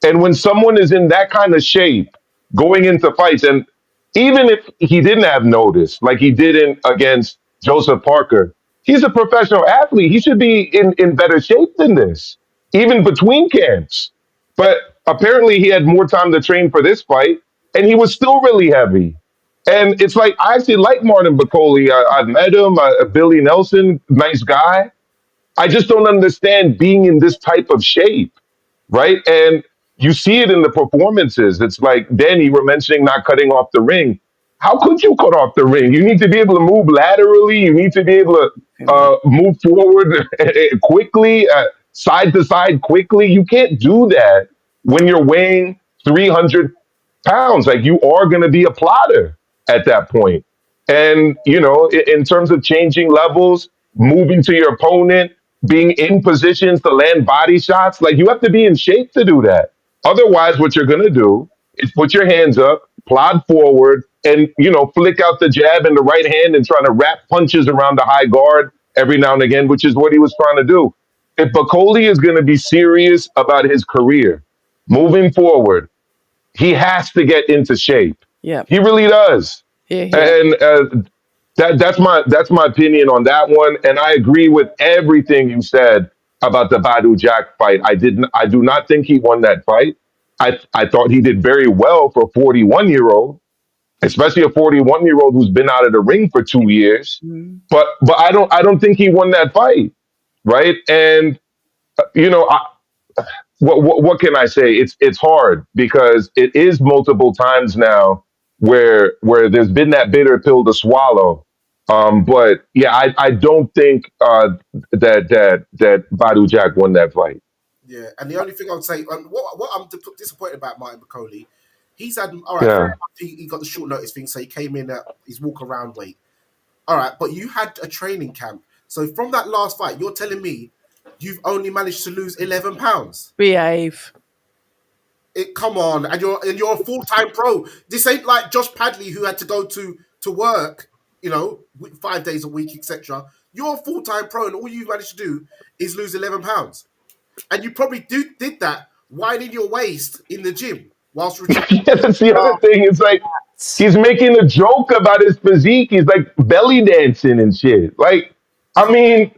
And when someone is in that kind of shape going into fights, and even if he didn't have notice, like he didn't against Joseph Parker, he's a professional athlete. He should be in better shape than this, even between camps. But apparently, he had more time to train for this fight, and he was still really heavy. And it's like, I actually like Martin Bacoli. I've met him, Billy Nelson, nice guy. I just don't understand being in this type of shape, right? And you see it in the performances. It's like, Danny, you were mentioning not cutting off the ring. How could you cut off the ring? You need to be able to move laterally. You need to be able to move forward quickly, side to side quickly. You can't do that when you're weighing 300 pounds. Like, you are going to be a plotter at that point. And, in terms of changing levels, moving to your opponent, being in positions to land body shots, like, you have to be in shape to do that. Otherwise, what you're going to do is put your hands up, plod forward, and, flick out the jab and the right hand and trying to wrap punches around the high guard every now and again, which is what he was trying to do. If Bacoli is going to be serious about his career moving forward, he has to get into shape. Yeah, He really does. here. And that's my opinion on that one. And I agree with everything you said about the Badu Jack fight. I do not think he won that fight. I thought he did very well for a 41-year-old, especially a 41-year-old who's been out of the ring for 2 years. Mm. But I don't think he won that fight, right? And you know, I, what can I say? It's hard because it is multiple times now where there's been that bitter pill to swallow. But yeah, I don't think that Badu Jack won that fight. Yeah, and the only thing I would say, what I'm disappointed about Martin Bacoli, he's had all right. Fair Yeah. enough, he got the short notice thing, so he came in at his walk around weight. All right, but you had a training camp. So from that last fight, you're telling me you've only managed to lose 11 pounds. Behave. Come on, and you're a full-time pro. This ain't like Josh Padley who had to go to work, 5 days a week, etc. You're a full-time pro, and all you managed to do is lose 11 pounds. And you probably did that winding your waist in the gym whilst recharging. Yeah, that's the other thing. It's like he's making a joke about his physique. He's like belly dancing and shit. Like, I mean,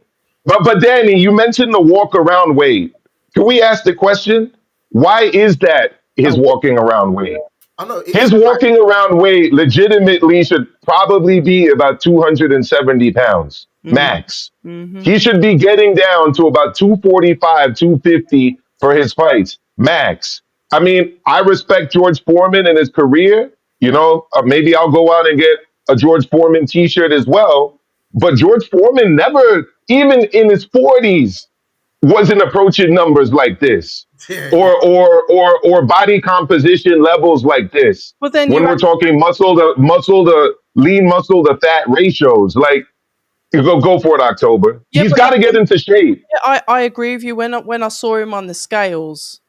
but Danny, you mentioned the walk around weight. Can we ask the question? Why is that his walking around weight? I know it His is. walking around weight legitimately should probably be about 270 pounds max. Mm-hmm. He should be getting down to about 245, 250 for his fights max. I mean, I respect George Foreman and his career. Maybe I'll go out and get a George Foreman t-shirt as well. But George Foreman never, even in his 40s, wasn't approaching numbers like this, Yeah. or body composition levels like this. But then When you we're talking muscle to lean muscle to fat ratios, like, you go for it, October. Yeah, He's but got to get into shape. I agree with you. When I saw him on the scales,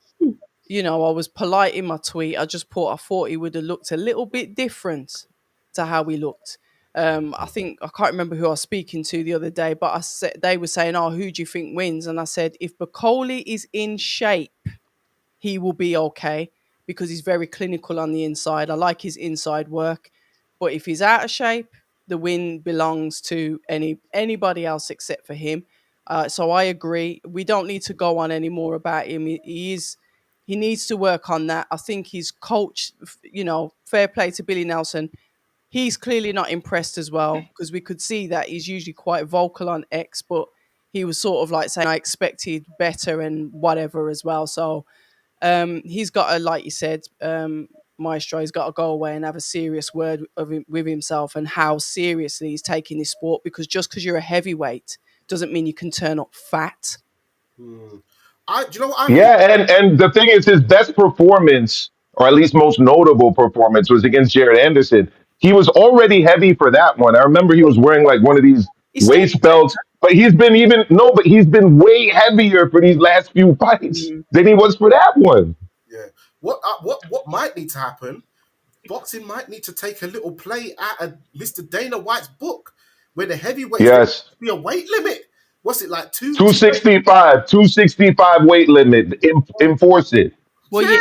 I was polite in my tweet. I just I thought he would have looked a little bit different to how he looked. I think I can't remember who I was speaking to the other day, but they were saying, "Oh, who do you think wins?" And I said, if Bacoli is in shape, he will be okay because he's very clinical on the inside. I like his inside work, but if he's out of shape, the win belongs to anybody else except for him. So I agree. We don't need to go on any more about him. He needs to work on that. I think his coach, fair play to Billy Nelson. He's clearly not impressed as well because we could see that he's usually quite vocal on X, but he was sort of like saying I expected better and whatever as well. So he's got to, like you said, Maestro, he's got to go away and have a serious word with himself and how seriously he's taking this sport, because just because you're a heavyweight doesn't mean you can turn up fat. Do you know what I think? Yeah, and the thing is, his best performance, or at least most notable performance, was against Jared Anderson. He was already heavy for that one. I remember he was wearing like one of these He's still waist belts, but he's been but he's been way heavier for these last few fights than he was for that one. Yeah. What might need to happen? Boxing might need to take a little play out of Mr. Dana White's book, where the heavyweights Yes, be a weight limit. What's it like? Two? 265 weight limit. Enforce it well, Yeah.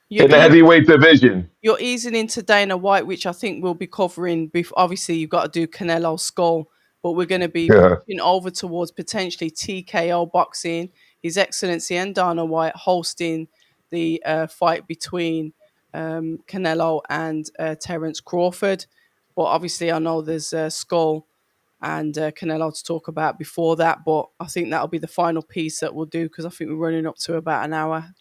you in the heavyweight division. you're easing into Dana White, which I think we'll be covering. Obviously, you've got to do Canelo Skull, but we're going to be Yeah, pushing over towards potentially TKO boxing. His Excellency and Dana White hosting the fight between Canelo and Terence Crawford. But obviously, I know there's Skull and Canelo to talk about before that. But I think that'll be the final piece that we'll do, because I think we're running up to about an hour.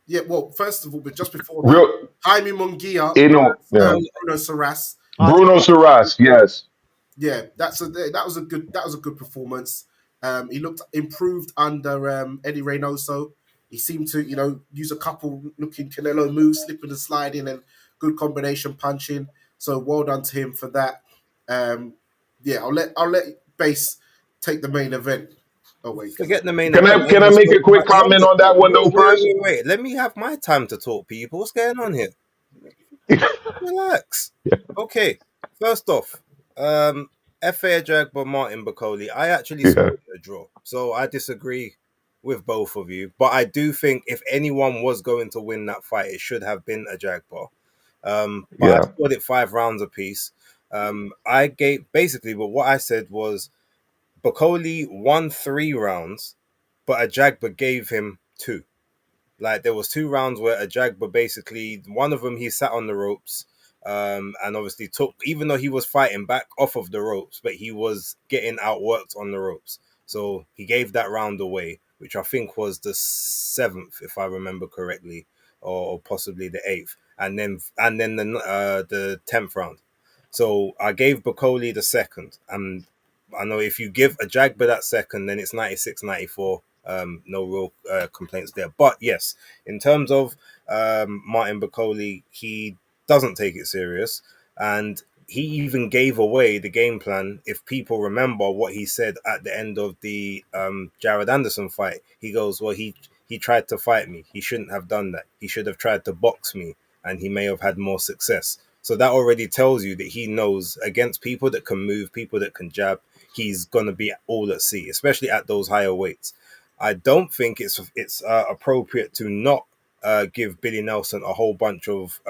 Yeah. Well, first of all, but just before that, real. Jaime Munguia, Yeah. Bruno Saras. I did- Bruno Saras. Yes. Yeah, that was a good performance. He looked improved under Eddie Reynoso. He seemed to use a couple looking Canelo moves, slipping and sliding, and good combination punching. So well done to him for that. Yeah, I'll let Base take the main event. Oh wait, Forget the main Can event. I make a quick comment on that one though first? Wait. Let me have my time to talk, people. What's going on here? Relax. Okay. First off, FA Ajagba, Martin Bacoli. I actually saw Yeah. a draw, so I disagree with both of you. But I do think if anyone was going to win that fight, it should have been Ajagba. But I Yeah. scored it 5 rounds apiece. I gave basically, but what I said was Bacoli won 3 rounds, but Ajagba gave him 2. Like there was 2 rounds where Ajagba basically, one of them he sat on the ropes, and obviously took, even though he was fighting back off of the ropes, but he was getting outworked on the ropes. So he gave that round away, which I think was the 7th, if I remember correctly, or possibly the 8th, and then the 10th round. So I gave Bacoli the second, and I know if you give Ajagba that second, then it's 96-94. No real complaints there. But yes, in terms of Martin Bacoli, he doesn't take it serious, and he even gave away the game plan. If people remember what he said at the end of the Jared Anderson fight, he goes, "Well, he tried to fight me. He shouldn't have done that. He should have tried to box me, and he may have had more success." So that already tells you that he knows against people that can move, people that can jab, he's going to be all at sea, especially at those higher weights. I don't think it's appropriate to not give Billy Nelson a whole bunch of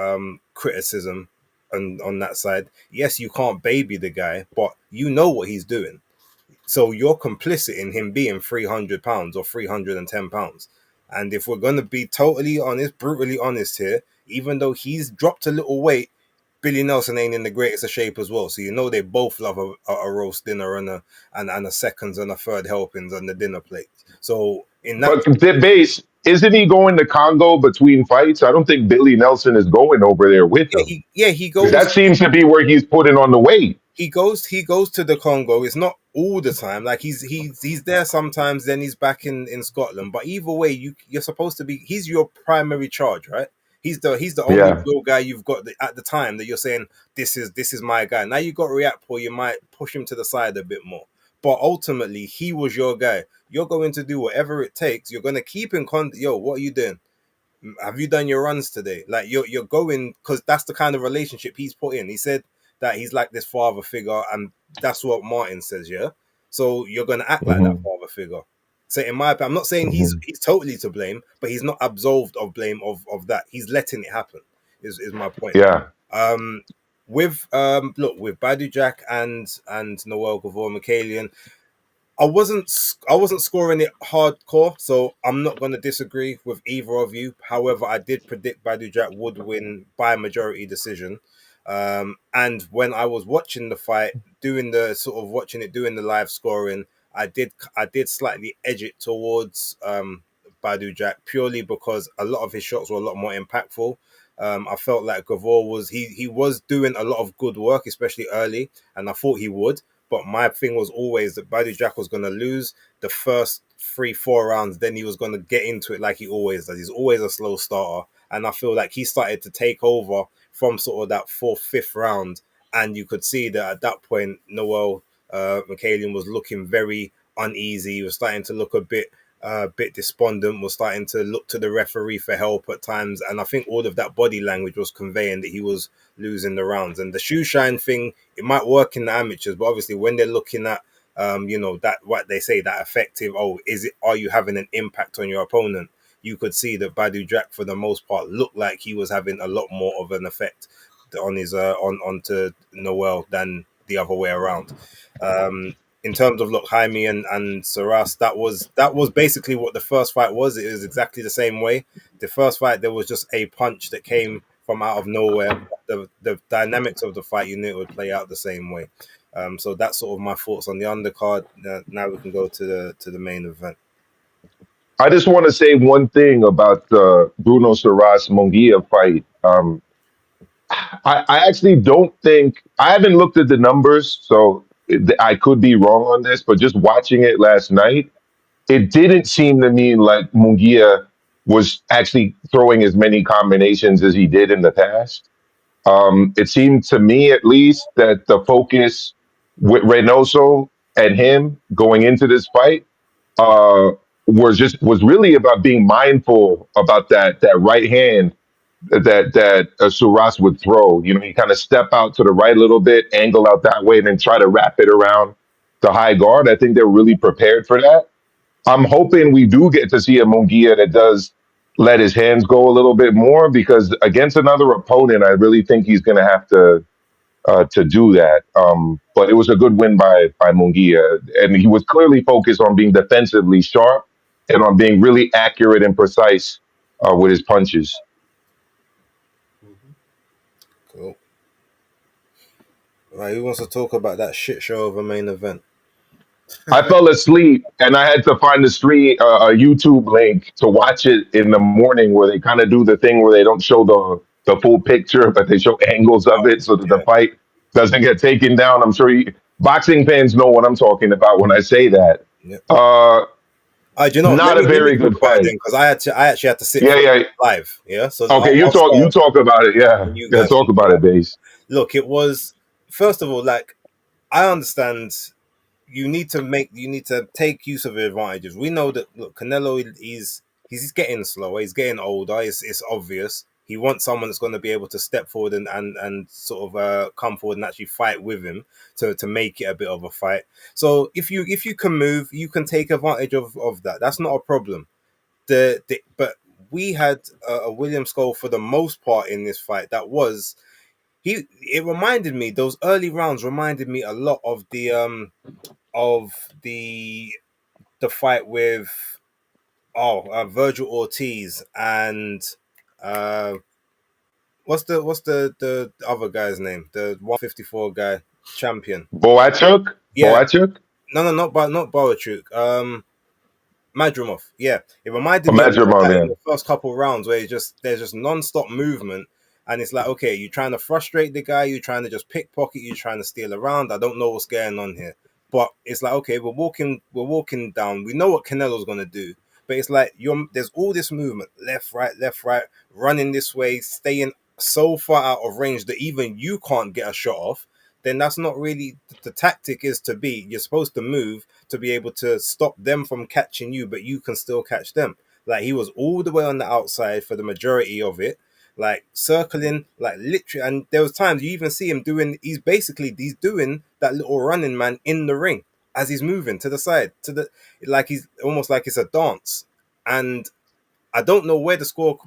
criticism on that side. Yes, you can't baby the guy, but you know what he's doing. So you're complicit in him being 300 pounds or 310 pounds. And if we're going to be totally honest, brutally honest here, even though he's dropped a little weight, Billy Nelson ain't in the greatest of shape as well. So you know they both love a roast dinner and a seconds and a third helpings on the dinner plate. So in that, But the base, isn't he going to Congo between fights? I don't think Billy Nelson is going over there with him. he 'Cause goes that seems to be where he's putting on the weight. he goes to the Congo. It's not all the time. Like he's there sometimes, then he's back in Scotland. But either way, you're supposed to be. He's your primary charge, right? He's the only Yeah. real guy you've got at the time that you're saying this is my guy. Now you got Riakpo, you might push him to the side a bit more. But ultimately, he was your guy. You're going to do whatever it takes. You're going to keep in contact. Yo, what are you doing? have you done your runs today? Like you're going, because that's the kind of relationship he's put in. He said that he's like this father figure, and that's what Martin says. Yeah, so you're gonna act like that Hmm. father figure. So in my opinion, I'm not saying Hmm. he's totally to blame, but he's not absolved of blame of that. He's letting it happen. Is my point. Yeah. Um, with look, with Badu Jack and Noel Gavor Michaelian, I wasn't scoring it hardcore, so I'm not going to disagree with either of you. However, I did predict Badu Jack would win by majority decision. And when I was watching the fight, doing the sort of watching it, doing the live scoring, I did slightly edge it towards Badu Jack, purely because a lot of his shots were a lot more impactful. I felt like Gavor he was doing a lot of good work, especially early, and I thought he would. But my thing was always that Badu Jack was going to lose the first 3-4 rounds. Then he was going to get into it like he always does. He's always a slow starter. And I feel like he started to take over from sort of that fourth, fifth round. And you could see that at that point, Noel Michaelian was looking very uneasy. He was starting to look a bit despondent, was starting to look to the referee for help at times. And I think all of that body language was conveying that he was losing the rounds. And the shoe shine thing, it might work in the amateurs, but obviously when they're looking at that, what they say, that effective, are you having an impact on your opponent? You could see that Badu Jack for the most part looked like he was having a lot more of an effect on his onto Noel than the other way around. In terms of look, Jaime and Saras, that was basically what the first fight was. It was exactly the same way. The first fight, there was just a punch that came from out of nowhere. The dynamics of the fight, you knew it would play out the same way. So that's sort of my thoughts on the undercard. Now we can go to the main event. I just want to say one thing about the Bruno Saras Munguia fight. I actually don't think I haven't looked at the numbers, so I could be wrong on this. But just watching it last night, it didn't seem to me like Munguia was actually throwing as many combinations as he did in the past. It seemed to me, at least, that the focus with Reynoso and him going into this fight uh, was really about being mindful about that right hand that Suras would throw. You know, you kind of step out to the right a little bit, angle out that way, and then try to wrap it around the high guard. I think they're really prepared for that. I'm hoping we do get to see a Munguia that does let his hands go a little bit more, because against another opponent, I really think he's going to have to do that. But it was a good win by Munguia, and he was clearly focused on being defensively sharp and on being really accurate and precise with his punches. Cool. Right, who wants to talk about that shit show of a main event? I fell asleep and I had to find a YouTube link to watch it in the morning, where they kind of do the thing where they don't show the full picture, but they show angles of Oh, it so that the yeah, fight doesn't get taken down. I'm sure boxing fans know what I'm talking about when I say that. yeah. Uh, Do you know what? Not a Let me very talk good about it then, fight. because I actually had to sit Yeah, through yeah. it live. Yeah, so Okay, I'll you start, talk about it. Yeah, and you yeah, guys talk can about it, Base. look. It was, first of all, like, I understand you need to take use of the advantages. We know that, look, Canelo, he's getting slower, he's getting older. It's obvious. He wants someone that's going to be able to step forward and sort of come forward and actually fight with him to make it a bit of a fight. So if you can move, you can take advantage of that. That's not a problem. But we had a William Skull for the most part in this fight. It reminded me, those early rounds reminded me a lot of of the fight with Virgil Ortiz and uh what's the other guy's name, the 154 guy, champion. Yeah, Boachuk, no, not Boachuk. Madrimov, yeah. It reminded me a lot of Madrimov, that yeah. in the first couple of rounds, where there's just non-stop movement, and it's like, okay, you're trying to frustrate the guy, you're trying to just pickpocket, you're trying to steal around. I don't know what's going on here, but it's like, okay, we're walking down. We know what Canelo's gonna do, but it's like there's all this movement, left, right, running this way, staying so far out of range that even you can't get a shot off. Then that's not really the tactic. Is to be, you're supposed to move to be able to stop them from catching you, but you can still catch them. Like he was all the way on the outside for the majority of it, like circling, like literally. And there was times you even see him doing. He's doing that little running man in the ring as he's moving to the side, like he's almost like it's a dance. And I don't know where the score.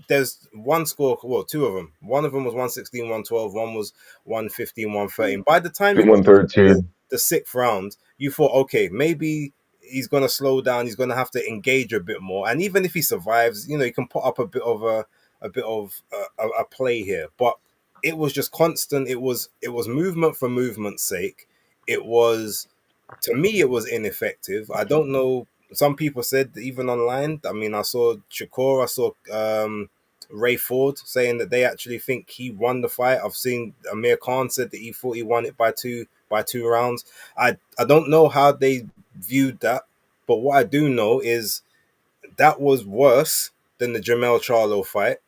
There's one score, well, two of them. One of them was 116, 112. One was 115, 113. By the time you got to 113. the sixth round, you thought, okay, maybe he's going to slow down. He's going to have to engage a bit more. And even if he survives, he can put up a bit of a play here. But it was just constant. It was movement for movement's sake. It was, to me, it was ineffective. I don't know. Some people said even online. I mean, I saw Shakur, I saw Ray Ford saying that they actually think he won the fight. I've seen Amir Khan said that he thought he won it by two rounds. I don't know how they viewed that, but what I do know is that was worse than the Jamel Charlo fight.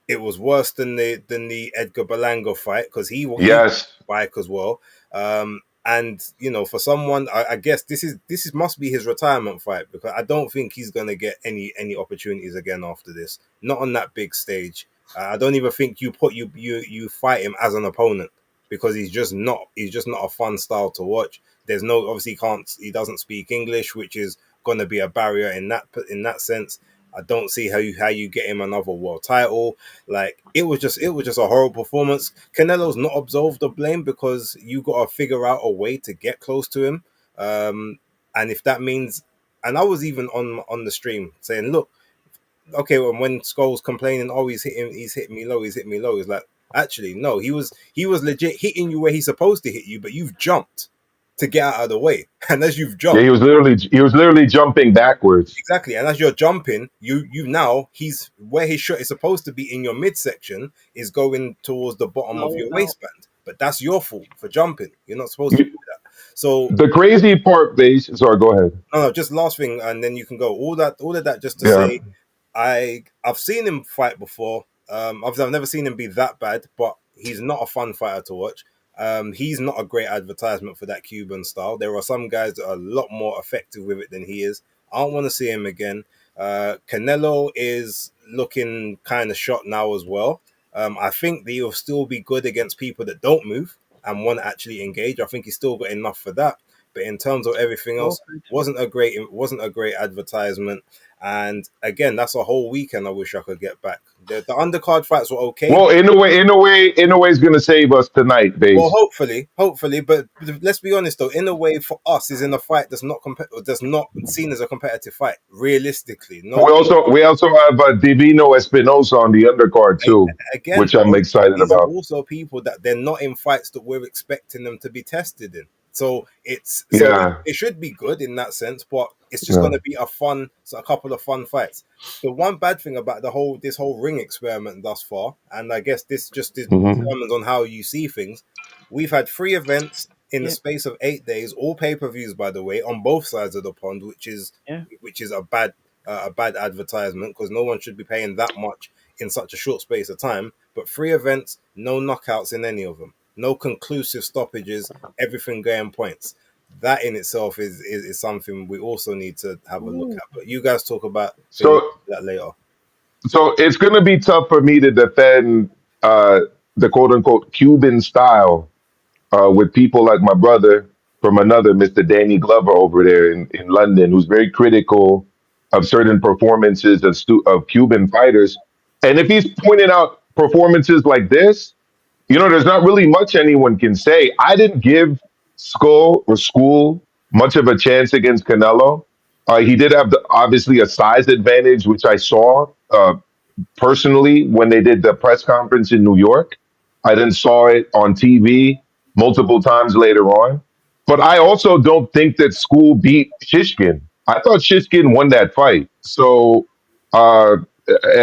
It was worse than the Edgar Berlanga fight because he Yes. bike as well. And for someone, I guess this must be his retirement fight, because I don't think he's gonna get any opportunities again after this. Not on that big stage. I don't even think you fight him as an opponent, because he's just not a fun style to watch. There's no, obviously he doesn't speak English, which is gonna be a barrier in that sense. I don't see how you get him another world title. Like it was just a horrible performance. Canelo's not absolved of blame, because you got to figure out a way to get close to him. And if that means, and I was even on the stream saying, look, okay, when Skull's complaining, oh, he's hitting me low. He's like, actually, no, he was legit hitting you where he's supposed to hit you, but you've jumped to get out of the way. And as you've jumped, Yeah, he was literally jumping backwards. exactly. And as you're jumping, he's where his shot is supposed to be in your midsection is going towards the bottom of your waistband. But that's your fault for jumping. You're not supposed to do that. So The crazy part, base. Sorry, go ahead. no, just last thing, and then you can go. All of that just to Yeah. say, I've seen him fight before. I've never seen him be that bad, but he's not a fun fighter to watch. He's not a great advertisement for that Cuban style. There are some guys that are a lot more effective with it than he is. I don't want to see him again. Canelo is looking kind of shot now as well. I think that he'll still be good against people that don't move and want to actually engage. I think he's still got enough for that. But in terms of everything else, wasn't a great advertisement. And again, that's a whole weekend I wish I could get back. The undercard fights were okay. Well, in a way, is going to save us tonight, base. Well, hopefully. But let's be honest, though. In a way, for us, is in a fight that's not seen as a competitive fight. Realistically, no. We also have Divino Espinosa on the undercard too, Again, which I'm excited these are about. also people that they're not in fights that we're expecting them to be tested in. So Yeah. it should be good in that sense, but it's just going to be a couple of fun fights. The one bad thing about this whole ring experiment thus far, and I guess this just determines on how you see things. We've had 3 events in the space of 8 days, all pay-per-views, by the way, on both sides of the pond, which is a bad advertisement, because no one should be paying that much in such a short space of time. But 3 events, no knockouts in any of them. No conclusive stoppages, everything going points. That in itself is something we also need to have a look at. But you guys talk about that later. So it's going to be tough for me to defend the quote unquote Cuban style with people like my brother from another, Mr. Danny Glover over there in London, who's very critical of certain performances of Cuban fighters. And if he's pointing out performances like this, there's not really much anyone can say. I didn't give School much of a chance against Canelo. He did have obviously a size advantage, which I saw personally when they did the press conference in New York. I then saw it on TV multiple times later on. But I also don't think that School beat Shishkin. I thought Shishkin won that fight. So, and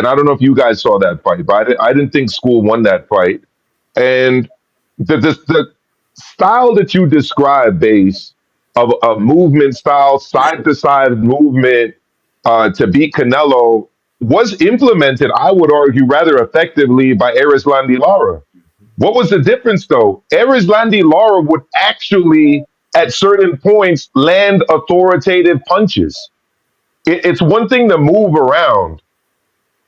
I don't know if you guys saw that fight, but I didn't think School won that fight. And the style that you describe, base of a movement style, side to side movement to beat Canelo was implemented, I would argue, rather effectively by Erislandy Lara. What was the difference, though? Erislandy Lara would actually, at certain points, land authoritative punches. it's one thing to move around.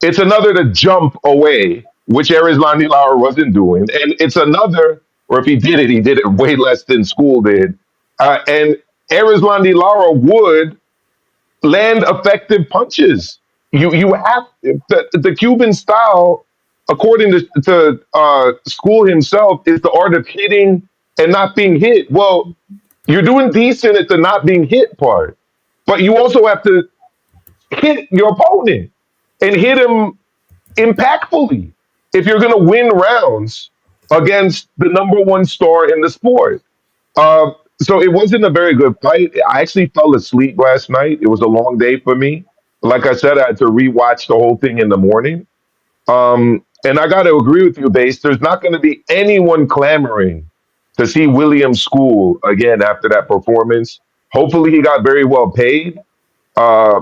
It's another to jump away, which Erislandy Lauer wasn't doing. And it's another, or if he did it way less than School did. And Erislandy Lauer would land effective punches. You have the Cuban style, according to School himself, is the art of hitting and not being hit. Well, you're doing decent at the not being hit part, but you also have to hit your opponent and hit him impactfully if you're going to win rounds against the number one star in the sport. Uh, so it wasn't a very good fight. I actually fell asleep last night. It was a long day for me. Like I said, I had to rewatch the whole thing in the morning. And I got to agree with you, Base. There's not going to be anyone clamoring to see William School again after that performance. Hopefully, he got very well paid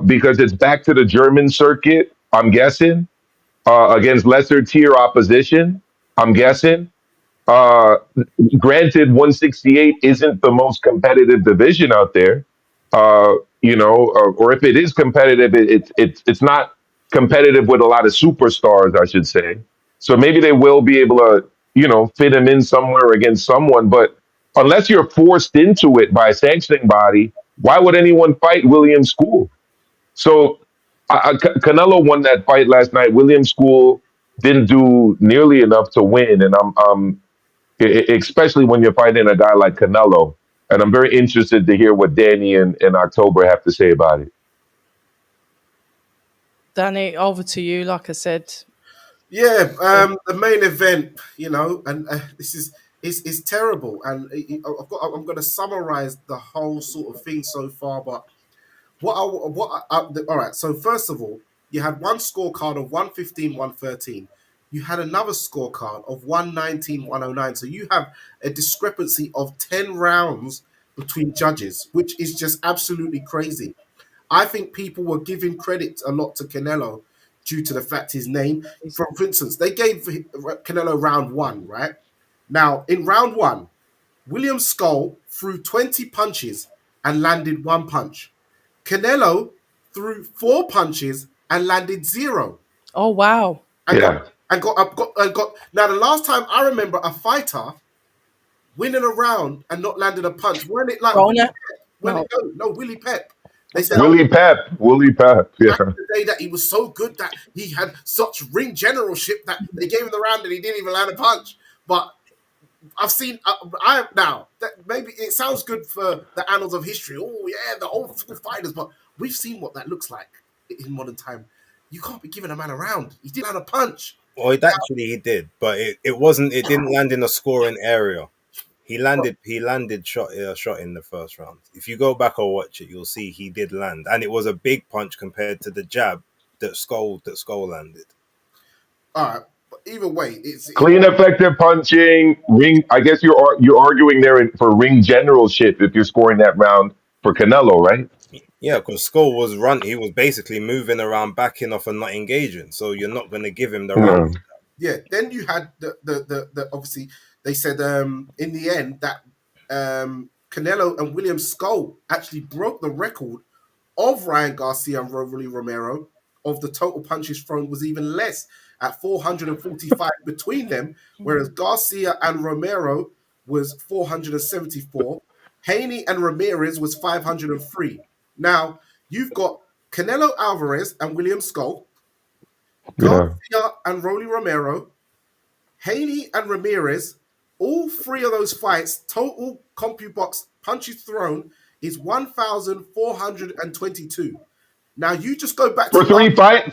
because it's back to the German circuit, I'm guessing, against lesser tier opposition, I'm guessing. Uh, Granted, 168 isn't the most competitive division out there, or if it is competitive, it's not competitive with a lot of superstars, I should say. So maybe they will be able to, fit him in somewhere against someone. But unless you're forced into it by a sanctioning body, why would anyone fight William School? So Canelo won that fight last night. William School didn't do nearly enough to win, and especially when you're fighting a guy like Canelo. And I'm very interested to hear what Danny and October have to say about it. Danny, over to you. Like I said, Yeah, the main event, and this is terrible, and I'm going to summarize the whole sort of thing so far. But all right. So first of all, you had one scorecard of 115, 113. You had another scorecard of 119, 109. So you have a discrepancy of 10 rounds between judges, which is just absolutely crazy. I think people were giving credit a lot to Canelo due to the fact his name. For instance, they gave Canelo round one, right? Now, in round one, William Skull threw 20 punches and landed one punch. Canelo threw 4 punches and landed 0. oh wow, And got Yeah. and got. Now, the last time I remember a fighter winning a round and not landing a punch, when it like Rona, when no, it no Willie Pep. They said, oh, Willie Pep. Yeah. back in the day that he was so good that he had such ring generalship that they gave him the round and he didn't even land a punch. But I've seen, I now that maybe it sounds good for the annals of history. Oh yeah, the old school fighters, but we've seen what that looks like in modern time. You can't be giving a man a round. He didn't land a punch. Well, he did, but it wasn't. It didn't land in a scoring area. He landed shot in the first round. If you go back or watch it, you'll see he did land, and it was a big punch compared to the jab that Skull landed. All right, but either way, it's Clean, effective punching. Ring. I guess you're arguing there for ring generalship if you're scoring that round for Canelo, right? Yeah, because Skull was run. He was basically moving around, backing off, and not engaging. So you're not going to give him the round. Mm. yeah. Then you had the obviously they said in the end that Canelo and William Skull actually broke the record of Ryan Garcia and Rolly Romero of the total punches thrown was even less at 445 between them, whereas Garcia and Romero was 474. Haney and Ramirez was 503. Now, you've got Canelo Alvarez and William Skull, Yeah. Garcia and Rolly Romero, Haney and Ramirez. All 3 of those fights, total CompuBox punches thrown is 1,422. Now you just go back to For three fights.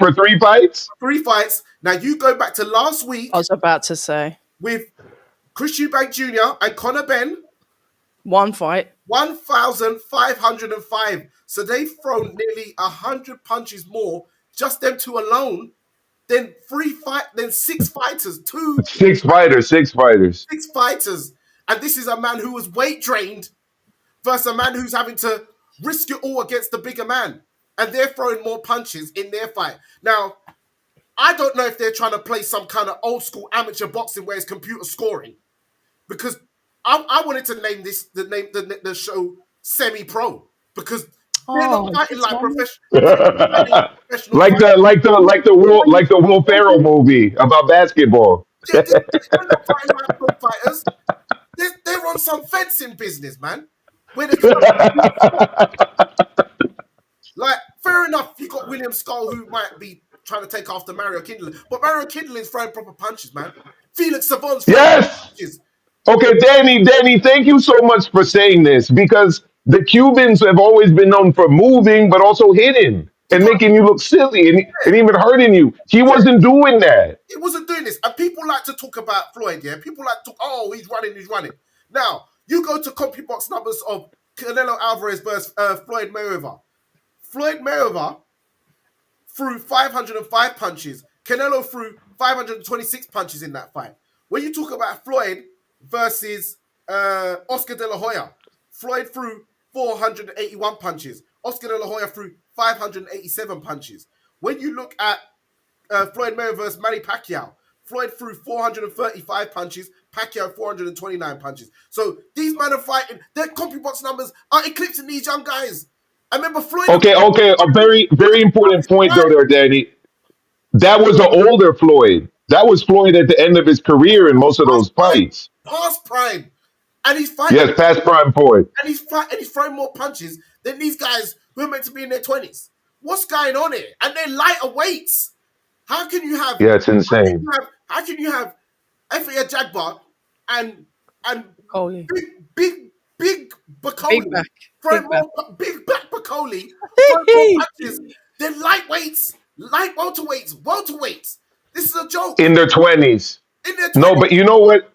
3 fights. Now you go back to last week I was about to say with Chris Eubank Jr. and Conor Benn, one fight. 1,505. So they've thrown nearly 100 punches more, just them 2 alone, than 6 fighters, 2 Six fighters. 6 fighters. And this is a man who was weight drained versus a man who's having to risk it all against the bigger man. And they're throwing more punches in their fight. Now, I don't know if they're trying to play some kind of old school amateur boxing where it's computer scoring. Because I wanted to name the show Semi-Pro. Because They're not Oh, fighting this like one. professional. They're not fighting like professional like fighters. the Will Ferrell movie about basketball. They're not fighting like pro fighters. They're on some fencing business, man. Where they come like, fair enough, you got William Skull who might be trying to take after Mario Kindling, but Mario Kindling's throwing proper punches, man. Felix Savon's throwing Yes. punches. Okay, Danny, thank you so much for saying this because the Cubans have always been known for moving, but also hitting You and got making you look silly and yeah, even hurting you. He yeah. wasn't doing that. He wasn't doing this. And people like to talk about Floyd, yeah? People like to talk, oh, he's running. Now, you go to CompuBox numbers of Canelo Alvarez versus Floyd Mayweather. Floyd Mayweather threw 505 punches. Canelo threw 526 punches in that fight. When you talk about Floyd versus Oscar De La Hoya, Floyd threw 481 punches. Oscar De La Hoya threw 587 punches. When you look at Floyd Mayweather versus Manny Pacquiao, Floyd threw 435 punches, Pacquiao 429 punches. So these men are fighting. Their CompuBox numbers are eclipsing these young guys. I remember Floyd. Okay, a very important point though there, Danny. That was an older Floyd. That was Floyd at the end of his career in most of those fights. Past prime, and he's fighting, Yes, past prime Floyd. and he's throwing more punches than these guys who are meant to be in their 20s. What's going on here? And they're lighter weights. How can you have? Yeah, it's insane. How can you have F.A. Jagbar and Coley. big Bacoli Big back. throwing Big back. more big back Bacoli throwing more punches than lightweights, light welterweights. This is a joke. In their 20s. In their No, 20s. but you know what,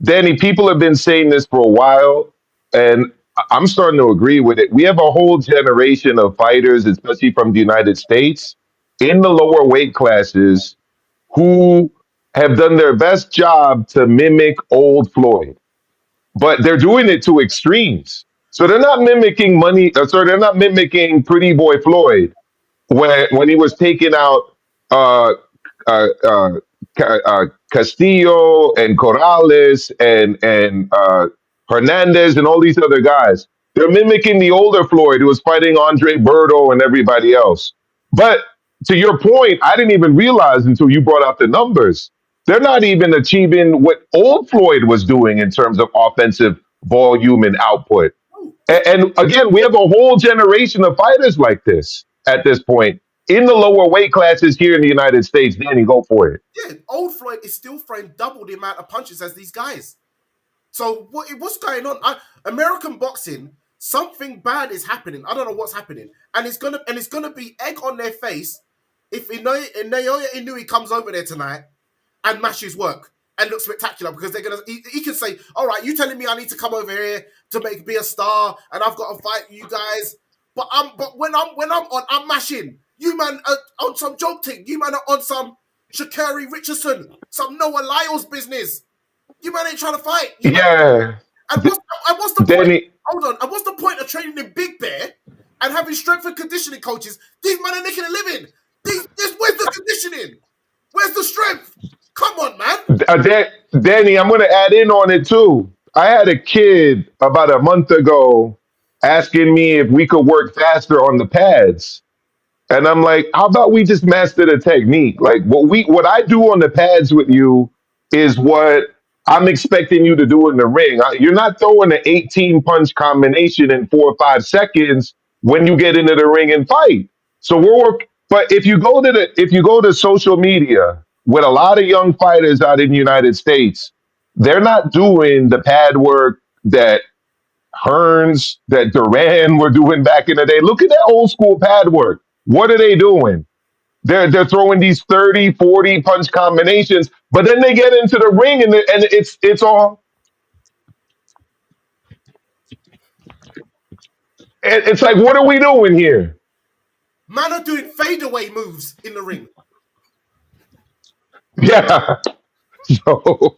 Danny, people have been saying this for a while, and I'm starting to agree with it. We have a whole generation of fighters, especially from the United States, in the lower weight classes who have done their best job to mimic old Floyd, but they're doing it to extremes. So they're not mimicking they're not mimicking Pretty Boy Floyd when he was taking out uh, uh, uh, Castillo and Corrales and Hernandez and all these other guys. They're mimicking the older Floyd who was fighting Andre Berto and everybody else. But to your point, I didn't even realize until you brought out the numbers. They're not even achieving what old Floyd was doing in terms of offensive volume and output. And again, we have a whole generation of fighters like this at this point in the lower weight classes here in the United States. Danny, go for it. Yeah, old Floyd is still throwing double the amount of punches as these guys. So what's going on? American boxing, something bad is happening. I don't know what's happening, and it's gonna be egg on their face if Naoya Inoue comes over there tonight and mashes work and looks spectacular because they're gonna. He can say, "All right, you telling me I need to come over here to be a star and I've got to fight you guys, but when I'm mashing. You man are on some joke thing. You man are on some Sha'Carri Richardson, some Noah Lyles business. You man ain't trying to fight. Yeah. And what's the point? Danny, Hold on. And what's the point of training in Big Bear and having strength and conditioning coaches? These men are making a living. Where's the conditioning? Where's the strength? Come on, man. Danny, I'm going to add in on it too. I had a kid about a month ago asking me if we could work faster on the pads. And I'm like, how about we just master the technique? Like what I do on the pads with you is what I'm expecting you to do in the ring. You're not throwing an 18 punch combination in 4 or 5 seconds when you get into the ring and fight. So but if you go to social media with a lot of young fighters out in the United States, they're not doing the pad work that Hearns, that Duran were doing back in the day. Look at that old school pad work. What are they doing? They're throwing these 30, 40 punch combinations, but then they get into the ring and it's all it's like, what are we doing here? Man are doing fadeaway moves in the ring. Yeah. So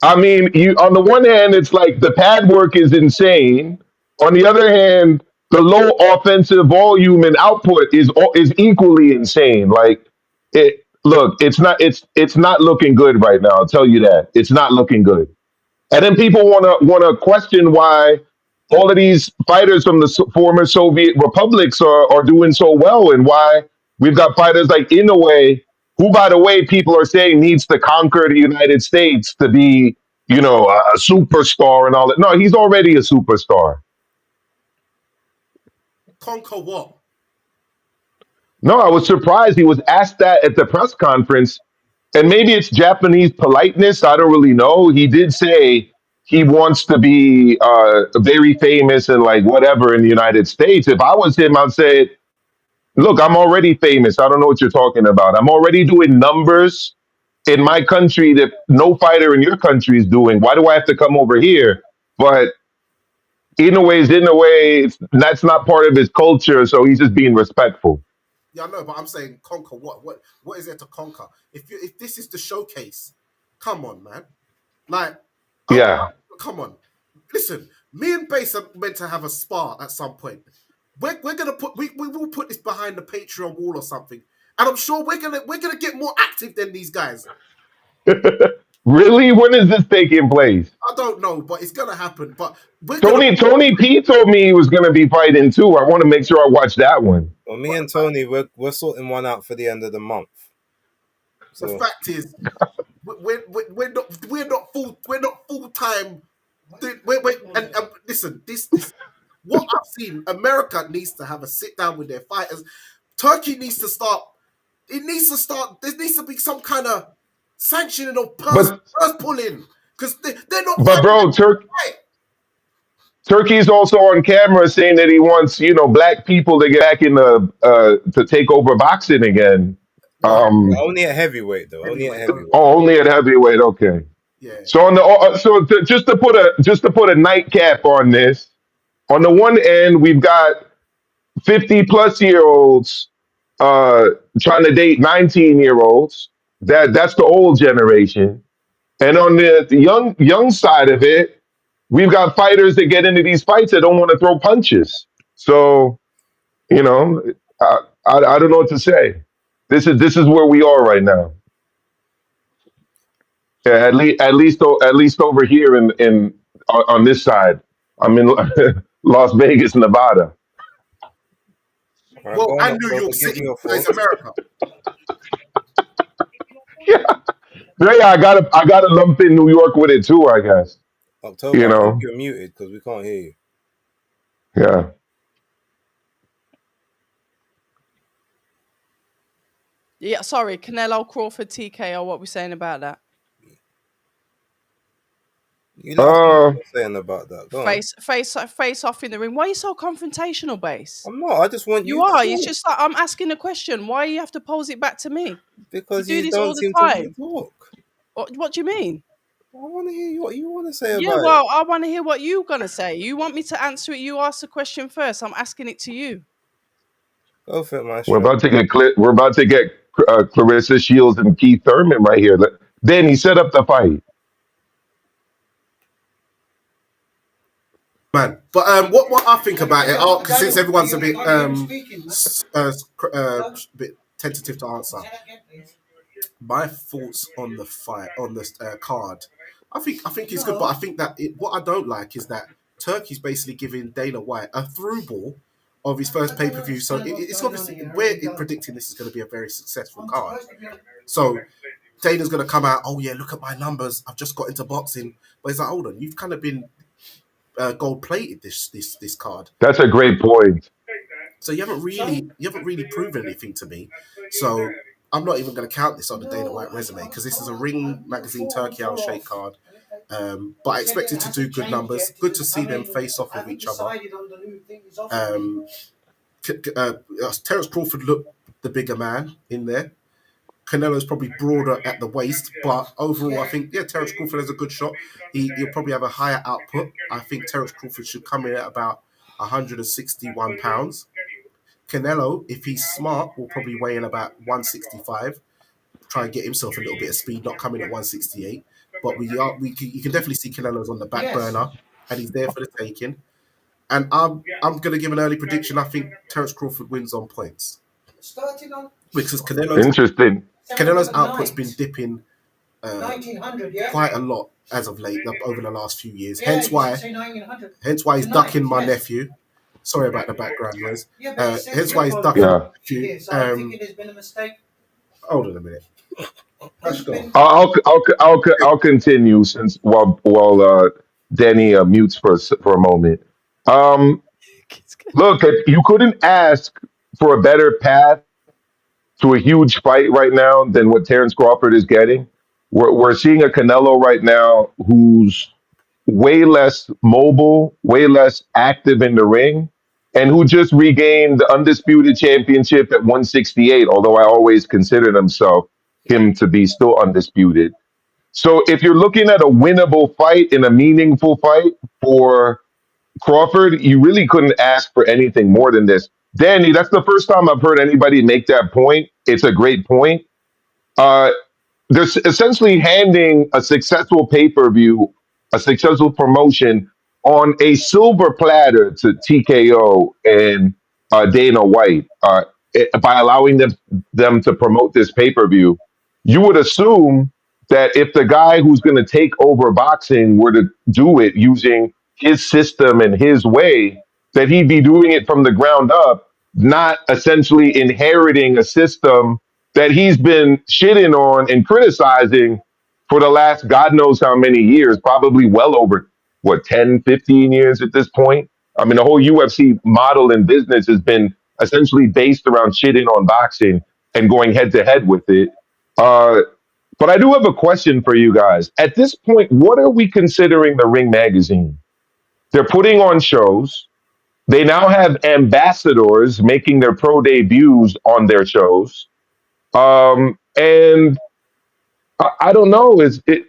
I mean, you on the one hand, it's like the pad work is insane. On the other hand, the low offensive volume and output is equally insane. Like it's not looking good right now. I'll tell you that. It's not looking good. And then people wanna question why all of these fighters from the former Soviet republics are doing so well, and why we've got fighters like Inoue, who, by the way, people are saying needs to conquer the United States to be, a superstar and all that. No, he's already a superstar. Conquer what? No, I was surprised he was asked that at the press conference, and maybe it's Japanese politeness. I don't really know. He did say he wants to be very famous and like whatever in the United States. If I was him, I'd say, look, I'm already famous. I don't know what you're talking about. I'm already doing numbers in my country that no fighter in your country is doing. Why do I have to come over here? But in a way, that's not part of his culture. So he's just being respectful. Yeah, I know, but I'm saying conquer what? What is there to conquer? If this is the showcase, come on, man. Like, Yeah. come on. Listen, me and Bass are meant to have a spar at some point. We're gonna we will put this behind the Patreon wall or something, and I'm sure we're gonna get more active than these guys. Really? When is this taking place? I don't know, but it's gonna happen. But we're Tony P told me he was going to be fighting too. I want to make sure I watch that one. Well, me and Tony, we're sorting one out for the end of the month. The So fact is, we're not full time. And listen, this what I've seen. America needs to have a sit down with their fighters. Turkey needs to start. It needs to start. There needs to be some kind of sanctioning of purse pulling, because they're not. But bro, Turkey's also on camera saying that he wants, black people to get back in the to take over boxing again. only at heavyweight though. Only at heavyweight. Oh, only at heavyweight. Okay. Yeah. So just to put a nightcap on this, on the one end we've got 50-plus-year-olds trying to date 19-year-olds. That's the old generation, and on the young side of it, we've got fighters that get into these fights that don't want to throw punches. So, I don't know what to say. This is where we are right now. Yeah, at least over here in on this side. I'm in Las Vegas, Nevada. Right, Well, go on, and New October, York give City, me your it's thoughts. America. Yeah, I gotta lump in New York with it too, I guess. October, You I know. think you're muted because we can't hear you. Yeah. Yeah, sorry, Canelo, Crawford, TKO. What we saying about that? You know what I'm saying about that. Go on. Face off in the ring. Why are you so confrontational, Base? I'm not. I just want You you are. to It's talk, just like I'm asking a question. Why you have to pose it back to me? because You do you this all don't the seem to want time. to talk. What do you mean? I want to hear what you want to say Yeah, about well, I want to hear what you're gonna say. You want me to answer it? You ask the question first. I'm asking it to you. it. Go for it, We're Maestro. about to get Clarissa Shields and Keith Thurman right here. Danny, set up the fight. Man, but what I think about it, since everyone's a bit bit tentative to answer, my thoughts on the fight on the card, I think it's good, but I think that what I don't like is that Turkey's basically giving Dana White a through ball of his first pay-per-view, so it's obviously we're predicting this is going to be a very successful card. So Dana's going to come out, oh yeah, look at my numbers, I've just got into boxing, but it's like, hold on, you've kind of been gold plated this card. That's a great point. So you haven't really proven anything to me. So I'm not even going to count this on the Dana White resume, because this is a Ring Magazine Turkey Al Sheikh card. But I expect it to do good numbers. Good to see them face off with each other. Terence Crawford looked the bigger man in there. Canelo's probably broader at the waist, but overall, I think, Terence Crawford has a good shot. He'll probably have a higher output. I think Terence Crawford should come in at about 161 pounds. Canelo, if he's smart, will probably weigh in about 165. Try and get himself a little bit of speed, not coming at 168. But you can definitely see Canelo's on the back burner, and he's there for the taking. And I'm going to give an early prediction. I think Terence Crawford wins on points. Because Canelo's Interesting. output's been dipping quite a lot as of late, over the last few years. Hence why he's ducking my nephew. Sorry about the background noise. Hence why he's ducking my nephew. Hold on a minute. Let's go. I'll continue since while Danny mutes for a moment. Look, you couldn't ask for a better path to a huge fight right now than what Terrence Crawford is getting. We're seeing a Canelo right now who's way less mobile, way less active in the ring, and who just regained the undisputed championship at 168, although I always considered him to be still undisputed. So if you're looking at a winnable fight and a meaningful fight for Crawford, you really couldn't ask for anything more than this. Danny, that's the first time I've heard anybody make that point. It's a great point. Uh, they're essentially handing a successful pay-per-view, a successful promotion on a silver platter to TKO and Dana White by allowing them to promote this pay-per-view. You would assume that if the guy who's going to take over boxing were to do it using his system and his way, that he'd be doing it from the ground up, not essentially inheriting a system that he's been shitting on and criticizing for the last God knows how many years, probably well over, 10, 15 years at this point. I mean, the whole UFC model and business has been essentially based around shitting on boxing and going head to head with it. But I do have a question for you guys. At this point, what are we considering the Ring Magazine? They're putting on shows. They now have ambassadors making their pro debuts on their shows. And I don't know. Is it?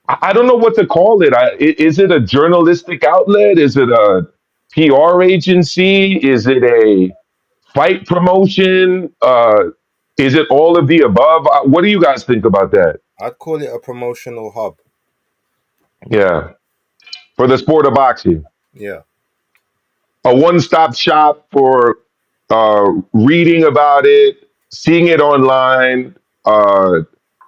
I don't know what to call it. Is it a journalistic outlet? Is it a PR agency? Is it a fight promotion? Is it all of the above? What do you guys think about that? I'd call it a promotional hub. Yeah, for the sport of boxing, Yeah. a one-stop shop for reading about it, seeing it online,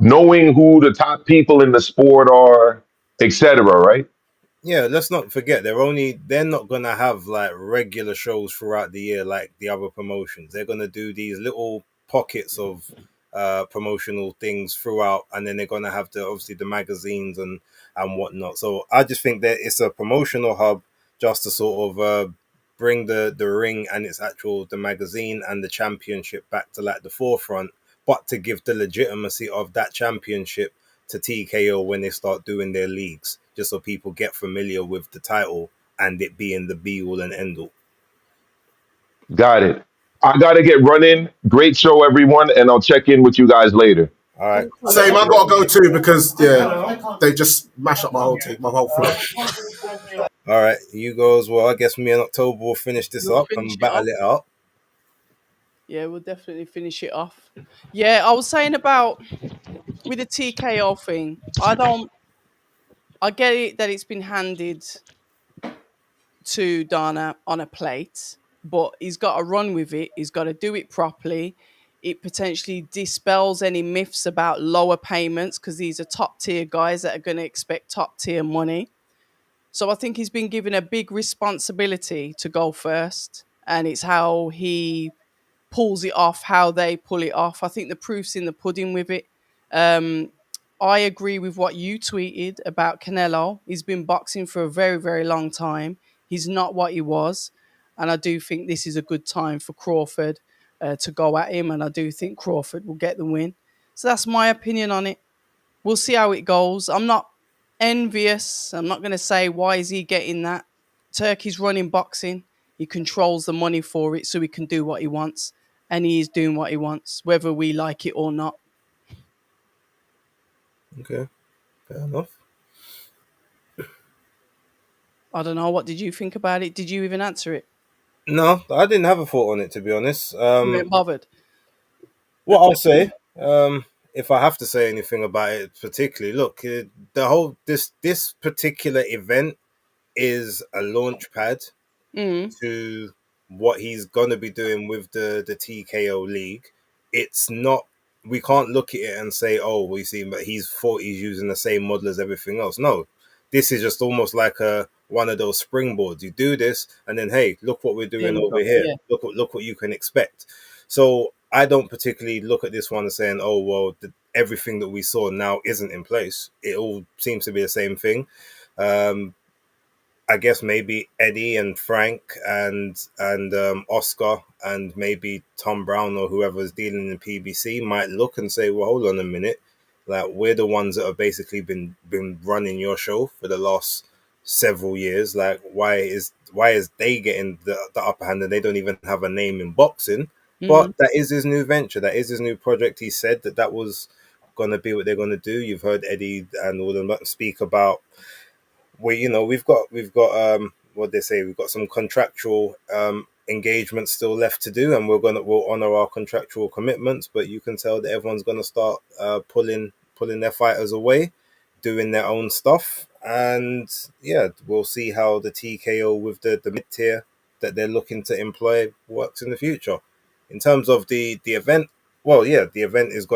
knowing who the top people in the sport are, etc. Right? Yeah, let's not forget they're not gonna have like regular shows throughout the year like the other promotions. They're gonna do these little pockets of promotional things throughout, and then they're gonna have obviously the magazines and whatnot. So I just think that it's a promotional hub just to sort of bring the ring and the magazine and the championship back to like the forefront, but to give the legitimacy of that championship to TKO when they start doing their leagues, just so people get familiar with the title and it being the be all and end all. Got it. I gotta get running. Great show, everyone, and I'll check in with you guys later. All right. Same, I gotta go too because they just mash up my whole team, my whole flow. All right, you go as well. I guess me and October will finish this We'll up finish and it battle off. it out. Yeah, we'll definitely finish it off. Yeah, I was saying about with the TKO thing. I get it that it's been handed to Dana on a plate, but he's got to run with it. He's got to do it properly. It potentially dispels any myths about lower payments because these are top tier guys that are going to expect top tier money. So I think he's been given a big responsibility to go first, and it's how he pulls it off, how they pull it off. I think the proof's in the pudding with it. Um, I agree with what you tweeted about Canelo. He's been boxing for a very, very long time. He's not what he was. And I do think this is a good time for Crawford to go at him. And I do think Crawford will get the win. So that's my opinion on it. We'll see how it goes. I'm not envious. I'm not going to say, why is he getting that? Turkey's running boxing. He controls the money for it so he can do what he wants. And he is doing what he wants, whether we like it or not. Okay, fair enough. I don't know. What did you think about it? Did you even answer it? No, I didn't have a thought on it, to be honest. You weren't bothered. What I'll say, if I have to say anything about it particularly, look, the whole this particular event is a launch pad Mm. to what he's gonna be doing with the TKO League. it's not. We can't look at it and say, "Oh, we see, but he's using the same model as everything else." No, this is just almost like a one of those springboards. You do this, and then hey, look what we're There doing you over go. here. Yeah. Look what you can expect. So I don't particularly look at this one and saying, "Oh, well, everything that we saw now isn't in place." It all seems to be the same thing. Um, I guess maybe Eddie and Frank and Oscar and maybe Tom Brown or whoever's dealing in PBC might look and say, "Well, hold on a minute, like we're the ones that have basically been running your show for the last several years. Like, why is they getting the upper hand and they don't even have a name in boxing?" Mm, But that is his new venture. That is his new project. He said that was gonna be what they're gonna do. You've heard Eddie and all of them speak about we've got what they say, we've got some contractual engagements still left to do, and we'll honor our contractual commitments, but you can tell that everyone's gonna start pulling their fighters away, doing their own stuff. And yeah, we'll see how the TKO with the mid tier that they're looking to employ works in the future. In terms of the event, well, yeah, the event is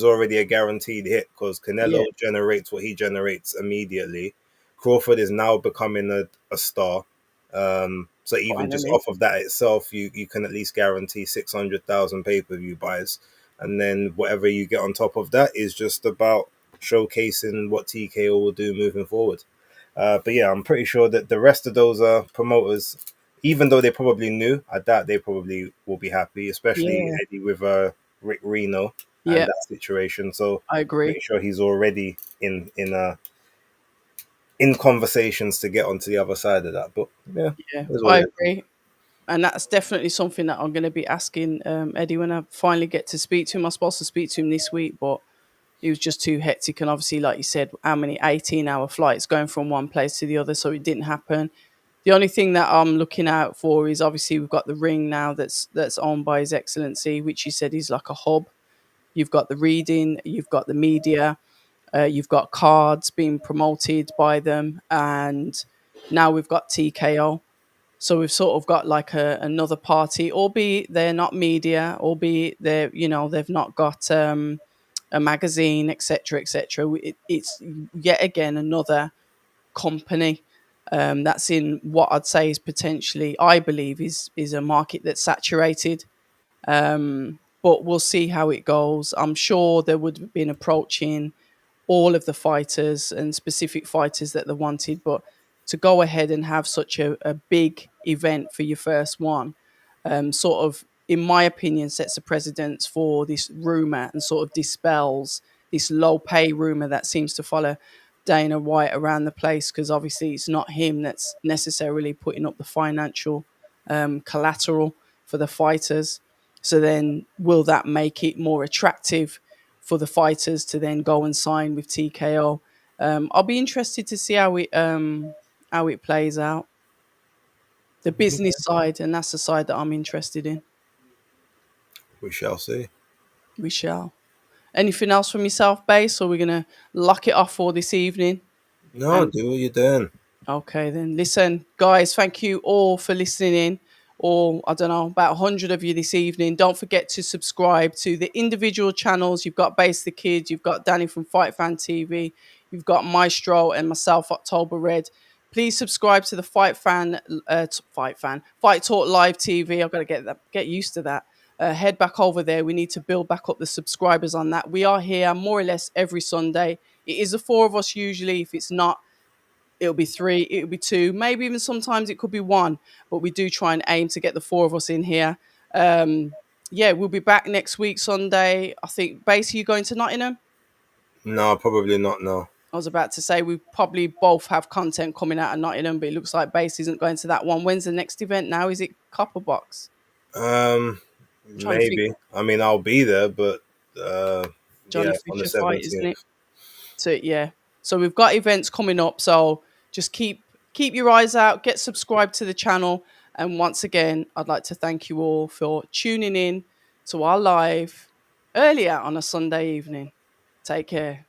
already a guaranteed hit because yeah, Canelo generates what he generates immediately. Crawford is now becoming a star. So even just finally. off of that itself, you can at least guarantee 600,000 pay per view buys, and then whatever you get on top of that is just about showcasing what TKO will do moving forward. But yeah, I'm pretty sure that the rest of those promoters, even though they probably knew, I doubt they probably will be happy, especially Yeah, Eddie with Rick Reno and yeah, that situation. So I agree. pretty sure he's already in conversations to get onto the other side of that. But yeah, Yeah, is what I it is. agree. And that's definitely something that I'm going to be asking Eddie when I finally get to speak to him. I'm supposed to speak to him this week, but it was just too hectic. And obviously, like you said, how many 18-hour flights going from one place to the other, so it didn't happen. The only thing that I'm looking out for is obviously we've got the ring now that's owned by His Excellency, which he said is like a hub. You've got the reading, you've got the media, you've got cards being promoted by them, and now we've got TKO. So we've sort of got like another party, albeit they're not media, albeit they're they've not got a magazine, etc., etc. It's yet again another company that's in what I'd say is potentially, I believe, is a market that's saturated. But we'll see how it goes. I'm sure they would have been approaching all of the fighters and specific fighters that they wanted, but to go ahead and have such a big event for your first one, sort of, in my opinion, sets a precedence for this rumor and sort of dispels this low pay rumor that seems to follow Dana White around the place, because obviously it's not him that's necessarily putting up the financial collateral for the fighters. So then, will that make it more attractive for the fighters to then go and sign with TKO? I'll be interested to see how it plays out. The business side, and that's the side that I'm interested in. We shall see. We shall. Anything else from yourself, Base, or we're gonna lock it off for this evening? No, And do what you're doing. okay, then listen, guys, thank you all for listening in. Or I don't know, about 100 of you this evening. Don't forget to subscribe to the individual channels. You've got Base the Kid, you've got Danny from Fight Fan TV, you've got Maestro and myself, October Red. Please subscribe to the Fight Talk Live TV. I've got to get used to that. Head back over there. We need to build back up the subscribers on that. We are here more or less every Sunday. It is the four of us usually. If it's not, it'll be three, it'll be two, maybe even sometimes it could be one, but we do try and aim to get the four of us in here. Yeah, we'll be back next week, Sunday. I think, basically, you going to Nottingham? No, probably not. No. I was about to say we probably both have content coming out of Nottingham, but it looks like Base isn't going to that one. When's the next event now? Is it Copper Box? Um, Trying to think. maybe. I mean, I'll be there, but Johnny yeah, on the Fisher fight, isn't 17th. it? So yeah, so we've got events coming up. So just keep your eyes out. Get subscribed to the channel. And once again, I'd like to thank you all for tuning in to our live earlier on a Sunday evening. Take care.